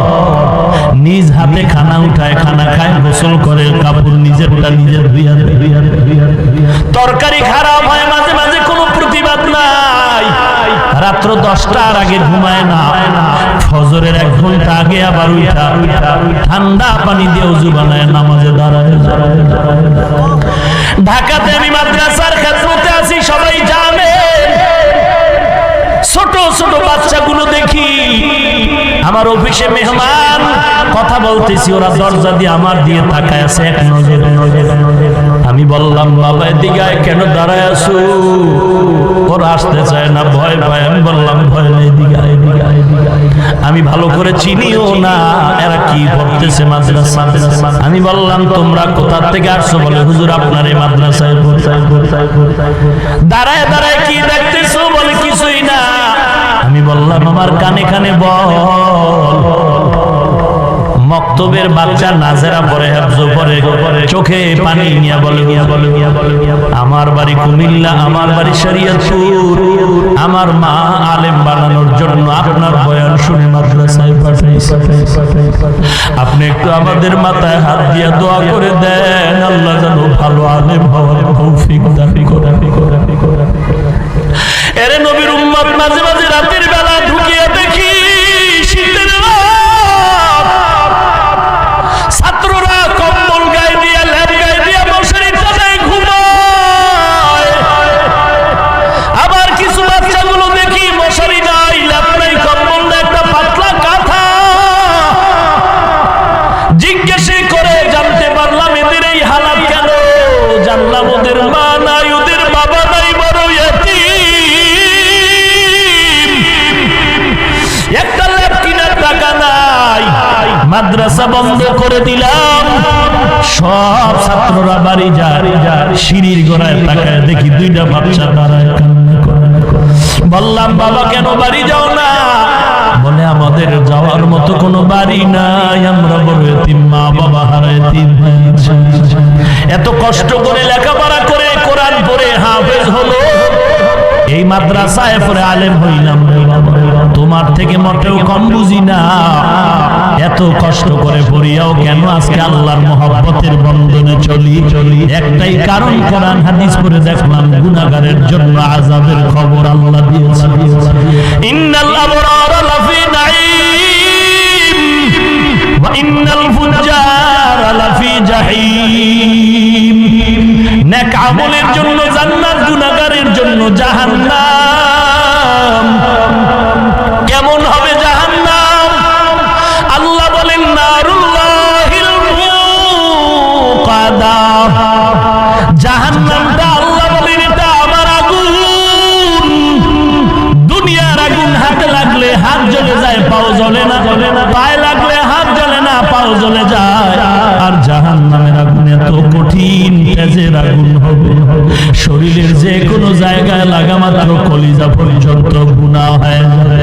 নিজ হাতে খানা উঠায়, খানা খায়, গোসল করে, কাপড় নিজেরটা নিজের ধুইয়া দেয়। তরকারি খারাপ হয়, মাঝে মাঝে কোনো প্রতিবাদ নাই। রাত্র 10টার আগে ঘুমায় না, ফজরের 1 ঘন্টা আগে আবার উঠা ঠান্ডা পানি দিয়ে ওযু বানায় নামাজে দাঁড়ায়। ঢাকাতে আমি মাদ্রাসার খেদমতে আছি, সবাই জানে। ছোট ছোট বাচ্চাগুলো দেখি, আমার অফিসে মেহমান, কথা বলতেছি, ওরা দরজা দিয়ে আমার দিয়ে তাকায় আছে এক নজরে। আমি বললাম, বাবা এদিকে কেন দাঁড়ায় আছো? ওরা আসতে চায় না, ভয় ভয়। আমি বললাম, ভয় নেই, এদিকে। আমি ভালো করে চিনিও না এরা কি পড়তেছে মাদ্রাসা। আমি বললাম, তোমরা কোথা থেকে আসছো? বলে, হুজুর আপনার এই মাদ্রাসায় পড়তে। দাঁড়ায় দাঁড়ায় কি দেখতেছো? বলে, কিছুই না। আমি আমি বললাম আমার কানে কানে বল। মক্তবের বাচ্চা নাজেরা পড়ে, হেফজ পড়ে, চোখে পানি নিয়ে বলে আমার বাড়ি কুমিল্লা, আমার বাড়ি শরীয়তপুর, আমার মা আলেম বানানোর জন্য আপনার বয়ান শুনে মাদ্রাসায় পাঠাইছে। আপনি একটু আমাদের মাথায় হাত দিয়ে দোয়া করে দেন, আল্লাহ যেন ভালো আলেম হওয়ার তৌফিক দান করেন। এরে নবীর উম্মত, মাঝে মাঝে রাতের বেলা ঢুকিয়ে দেখি শীতের ছাত্ররা কম্বল গায়ে দিয়ে, ল্যাপ গায়ে দিয়ে মশারি টানে ঘুমায়। আবার কিছু বাচ্চাগুলো দেখি মশারি নাই, ল্যাপ নাই, কম্বল নাই, একটা পাতলা কাঁথা। জিজ্ঞেস করে জানতে পারলাম এদের এই হালাত কেন। জানলাম ওদের মা নাই, ওদের বাবা নাই, বড় ইয়াতীম। একটা ল্যাপ কিনার টাকা নাই। মাদ্রাসা বন্ধ করে দিলাম, সব ছাত্ররা বাড়ি যায়। সিঁড়ির গোড়ায় তাকায় দেখি দুইটা বাচ্চা দাঁড়ায় কান্না করে। বললাম বাবা কেন বাড়ি যাও না? বলে আমাদের যাওয়ার মতো কোনো বাড়ি নাই, আমরা বড় এতিম, মা বাবা হারা এতিম হয়েছে। এত কষ্ট করে লেখাপড়া করে কোরআন পড়ে হাফেজ হলো, এই মাদ্রাসায় পড়ে আলেম হইলাম। তোমার থেকে মোটেও কম বুঝি না। এত কষ্ট করে পড়িয়াও কেন আজকে আল্লাহর মহব্বতের বন্ধনে চলি? একটাই কারণ, কোরআন হাদিস পড়ে দেখলাম গুনাহগারের জন্য আযাবের খবর আল্লাহ দিয়েছে। ইন্নাল আবরারা লাফি নাঈম ওয়া ইন্নাল ফুজ্জারা লাফি জাহিম। নেক আমলের জন্য জান্নাত, গুনাহগারের জন্য জাহান্নাম। কেমন হবে জাহান্নাম? আল্লাহ বলেন নারুল্লাহিল মুকাদা। জাহান্নামটা আল্লাহ বলেন এটা আমার আগুন। দুনিয়ার আগুন হাতে লাগলে হাত জ্বলে যায়, পাও জ্বলে না, পায়ে লাগলে হাত জ্বলে না, পাও জ্বলে যায়। আর জাহান্নামের আগুন এত কঠিন, তেজের আগুন হবে, শরীরের যে কোনো জায়গায় লাগা মাত্র কলিজা পর্যন্ত গুনাহ হয়ে যাবে।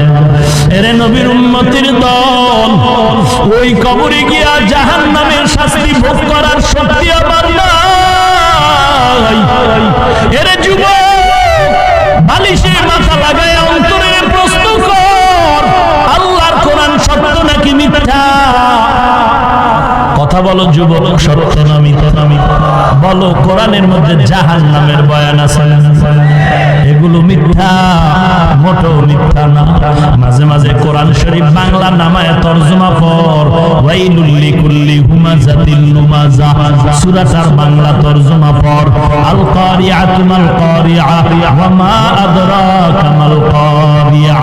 এরে নবীর উম্মতের দল, ওই কবরে গিয়া জাহান্নামের শাস্তি ভোগ করার শক্তি আমার নাই। এরে যুবক, বালিশে মাথা লাগায় অন্তরে প্রশ্ন কর, আল্লাহর কোরআন সত্য নাকি মিথ্যা? কথা বলো যুবক, সত্য না মিথ্যা? বলো, কোরআনের মধ্যে জাহান্নামের বয়ান আছে? এগুলো মিথ্যা, মোটেও মিথ্যা না। মাঝে মাঝে কোরআন শরীফ বাংলা নামায় তরজমা পড়, ওয়াইলুল লিকুল্লি হুমাযাতিল লুমাযা। সূরাটার বাংলা তরজমা পড়, আল কারিআতু মাল কারিআ ওয়া মা আদরাকা মাল কারিআ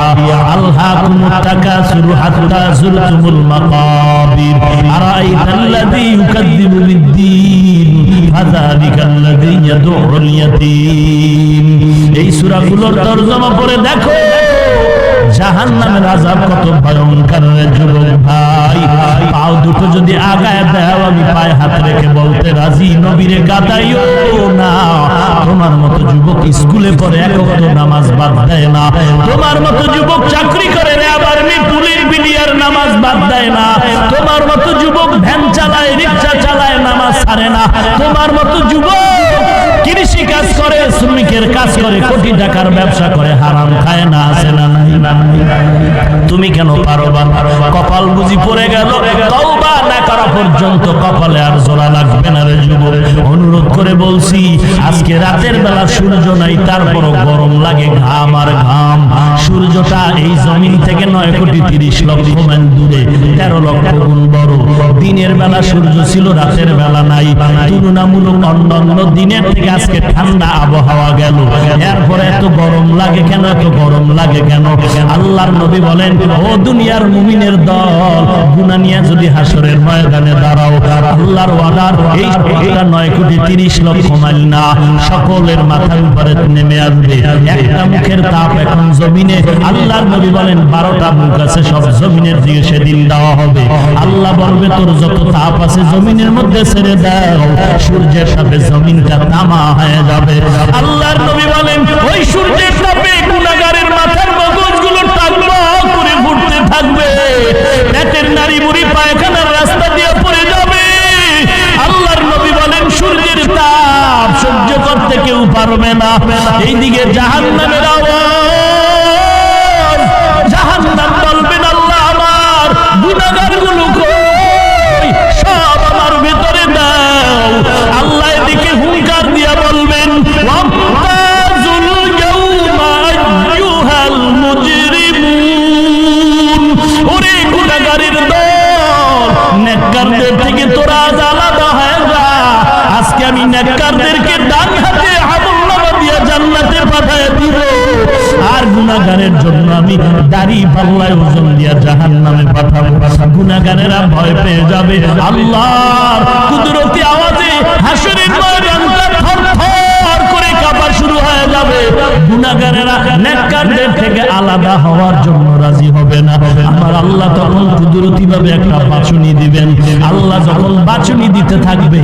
আলহাকুমুত তাকাসুর হাত্তা যুরতুমুল মাকাবির আরাআইতাল্লাযী ইউকাযযিবু বিদ্দীন ফাযালিকাল্লাযী ইয়াদউল ইয়াতীম। এই সূরাগুলোর তরজমা পড়ে দেখো জাহান্নামের আযাব কত ভয়ঙ্কর রে যুবক ভাই। পাও দুটো যদি আগায় দাও, আমি পায়ে হাত রেখে বলতে রাজি, নবীরে গাদাইও না। তোমার মতো যুবক স্কুলে পড়ে এক ওয়াক্ত নামাজ বাদ দেয় না। তোমার মতো যুবক চাকরি করে রে, আবার পুলিশ বিডিআর নামাজ বাদ দেয় না। তোমার মতো যুবক ভ্যান চালায়, রিকশা চালায়, নামাজ ছাড়ে না। তোমার মতো যুবক কৃষি কাজ করে, শ্রমিকের কাজ করে, কোটি টাকার ব্যবসা করে, হারাম খায় না, আছে না নাই? তুমি কেন পারবা? কপাল বুঝি পড়ে গেল, তওবা না করা পর্যন্ত কপালে আর জোড়া লাগবে না রে যুবক। অনুরোধ করে বলছি, আজকে রাতের বেলা সূর্য নাই, তারপরও গরম লাগে, ঘাম আর ঘাম। সূর্যটা এই জমিন থেকে 9,30,00,000 মাইল দূরে, 13 লক্ষ গুণ বড়। দিনের বেলা সূর্য ছিল, রাতের বেলা নাই। তুলনামূলক অন্যান্য দিনের থেকে আজকে ঠান্ডা আবহাওয়া গেল, এরপরে এত গরম লাগে কেন? এত গরম লাগে কেন? আল্লাহর নবী বলেন, ও দুনিয়ার মুমিনের দল, গুনাহ নিয়ে যদি হাসরের ময়দানে দাঁড়াও, আল্লাহর ওয়াদার এই 9,30,00,000 মাইল না, সকলের মাথার উপরে নেমে আসবে একটা মুখের তাপ। এখন জমিনে আল্লাহর নবী বলেন 12টা মুখ আছে, সব জমিনের দিকে সেদিন দেওয়া হবে। আল্লাহ বলবে, তোর যত তাপ আছে জমিনের মধ্যে ছেড়ে দাও, সূর্যের সাথে জমিনটা তামা হয়ে যাবে। আল্লাহর নবী বলেন, ওই সূর্যের তাপে গুনাহগারের মাথার মগজগুলো থাকবে পারবে না। এইদিকে জাহান্নামের আওয়াজ, জাহান্নাম বলবেন আল্লাহ আমার গুনাহগারগুলো কই, সব আমার ভেতরে দাও। আল্লাহ এদিকে হুঙ্কার দিয়া বলবেন ওয়ামতাজুল ইয়াউমা আইয়ুহাল মুজরিমুন, ওরে গুনাহগারের দল, নেককারদের থেকে তোরা আজ আলাদা হয়ে যা। আজকে আমি নেককারদেরকে ডান হাতে আমলনামা দিয়ে জান্নাতে পাঠিয়ে দিব, আর গুনাহগারের জন্য আমি দাড়ি পাল্লায় ওজন দিয়া জাহান্নামে পাঠাবো। গুনাহগারেরা ভয় পেয়ে যাবে, আল্লাহর কুদরতি আওয়াজে হাসরের ময়দানটা থরথর করে কাঁপা শুরু হয়ে যাবে। গুনাহগারেরা নেককারদের থেকে আলাদা হওয়ার জন্য রাজি হবে না। আমার আল্লাহ তখন কুদরতি ভাবে একটা বাছুনি দিবেন। আল্লাহ যখন বাছুনি দিতে থাকবে,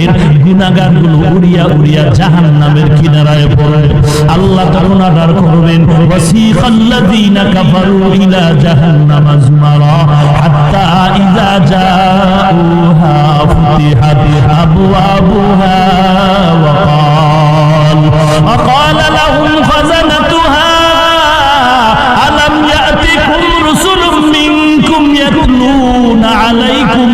গুনাহগারগুলো উড়িয়া উড়িয়া জাহান্নামের কিনারায় পড়বে। আল্লাহ তখন অর্ডার করবেন ওয়াসিকাল্লাযীনা কাফারু ইলা জাহান্নামা যুমারা হাত্তা ইযা জাউহা ফুতিহাত আবওয়াবুহা وقال لهم خزنتها ألم يأتكم رسل منكم يتلون عليكم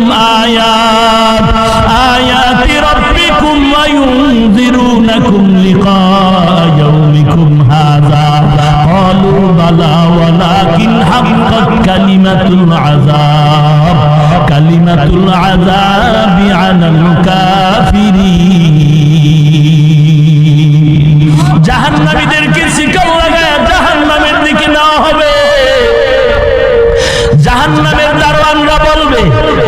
آيات ربكم وينذرونكم لقاء يومكم هذا قالوا بلى ولكن حقت كلمة العذاب على الكافرين। জাহান্নামীদেরকে শিকল লাগায় জাহান্নামের দিকে নেওয়া হবে। জাহান্নামের দারোয়ানরা বলবে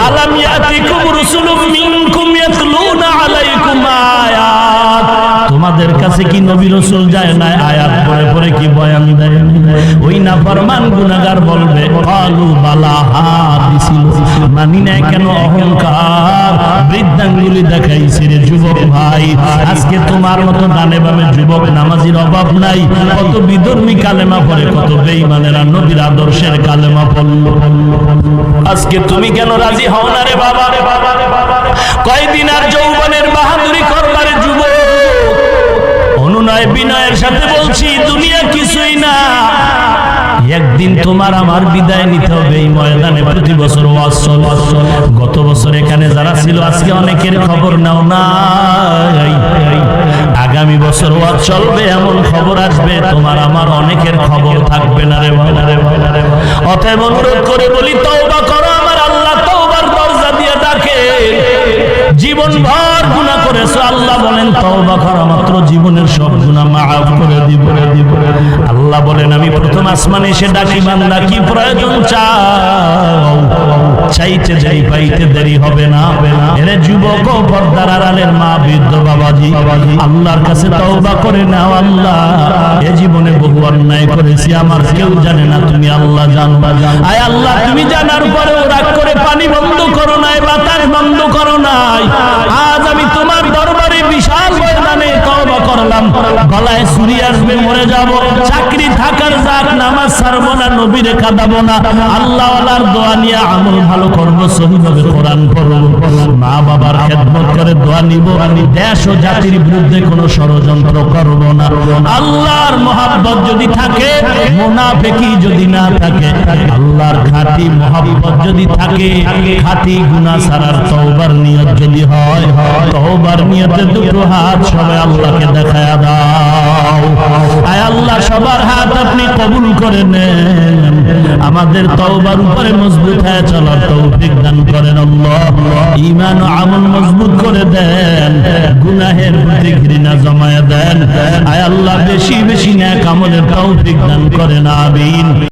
আলাম ইয়াতিকুম রাসূলুম মিনকুম ইয়াতলুনা আলাইকুম আয়াত, তোমাদের কাছে কি নবী রাসূল যায় না আয়াত পড়ে পড়ে কি বয়ান দেয়? ওই নাফরমান গুনাহগার বলবে ক্বালু বালা, হ্যাঁ দিছিল, মানি না কেন? অহংকার বৃদ্ধাঙ্গুলি দেখাইছে রে যুবক ভাই। আজকে তোমার মতো ডানে বামে যুবক নামাজির অভাব নাই। কত বিধর্মী কালেমা পড়ে, কত বেঈমানেরা নবীর আদর্শের কালেমা পড়লো। আজকে তুমি কেন রাজি হও না রে বাবা? কয়দিন আর যৌবনের বাহাদুরি করবারে যুবক। অনুনয় বিনয়ের সাথে বলছি, দুনিয়া কিছুই না। একদিন তোমার আমার বিদায় নিতে হবে এই ময়দানে। প্রতি বছর ওয়াজ চলে, গত বছর এখানে যারা ছিল আজকে অনেকের খবর নাও নাই। আগামী বছর ওয়াজ চলবে, এমন খবর আসবে তোমার আমার অনেকের খবর থাকবে না রে বাবা। অতএব অনুরোধ করে বলি, তওবা করো। আমার আল্লাহ তওবার দরজা দিয়ে ডাকে। জীবন ভর গুনাহ করেছো, আল্লাহ বলেন তওবা করা মাত্র জীবনের সব গুনাহ মাফ করে দিব। আল্লাহ বলেন আমি প্রথম আসমানে এসে ডাকি, বান্দা কি প্রয়োজন চাও, চাইতে দেরি পাইতে দেরি হবে না। এরে যুবক ও পর্দার আড়ালের মা, বৃদ্ধ বাবাজি, আল্লাহর কাছে তওবা করে নাও। আল্লাহ এ জীবনে বহু অন্যায় করেছি, আমার কেউ জানে না, তুমি আল্লাহ জানো। আয় আল্লাহ, তুমি জানার পরেও রাগ করে পানি বন্ধ করো নাই, বাতাস বন্ধ করো নাই। আজ আমি তোমার দরবারে বিশাল ময়দানে তওবা করলাম। গলায় ছুরি আসবে, মরে যাব, চাকরি থাকার যাক, নামাজ ছাড়বো না, নবীরে কাঁদাবো না, আল্লাহ ওয়ালার দোয়া নিয়ে আমল ভালো করবো, সহিভাবে কোরআন পড়বো, মা বাবার খেদমত করে দোয়া নিব, দেশ ও জাতির বিরুদ্ধে কোনো ষড়যন্ত্র করবো না। আল্লাহর মহাব্বত যদি থাকে, মুনাফিকি যদি না থাকে, আল্লাহর খাঁটি মহাব্বত যদি থাকে, খাঁটি গুনাহ ছাড়ার তওবার নিয়ত যদি হয়, তওবার নিয়তে দুটো হাত সবাই আল্লাহকে দেখায়া দাও। আয় আল্লাহ, সবার হাত আপনি কবুল করে নেন। আমাদের তওবার উপরে মজবুত হয়ে চলার তৌফিক দান করেন আল্লাহ। ঈমান ও আমল মজবুত করে দেন, গুনাহের প্রতি ঘৃণা জমায়া দেন। আয় আল্লাহ, বেশি বেশি নেক আমলের তৌফিক দান করেন, আমিন।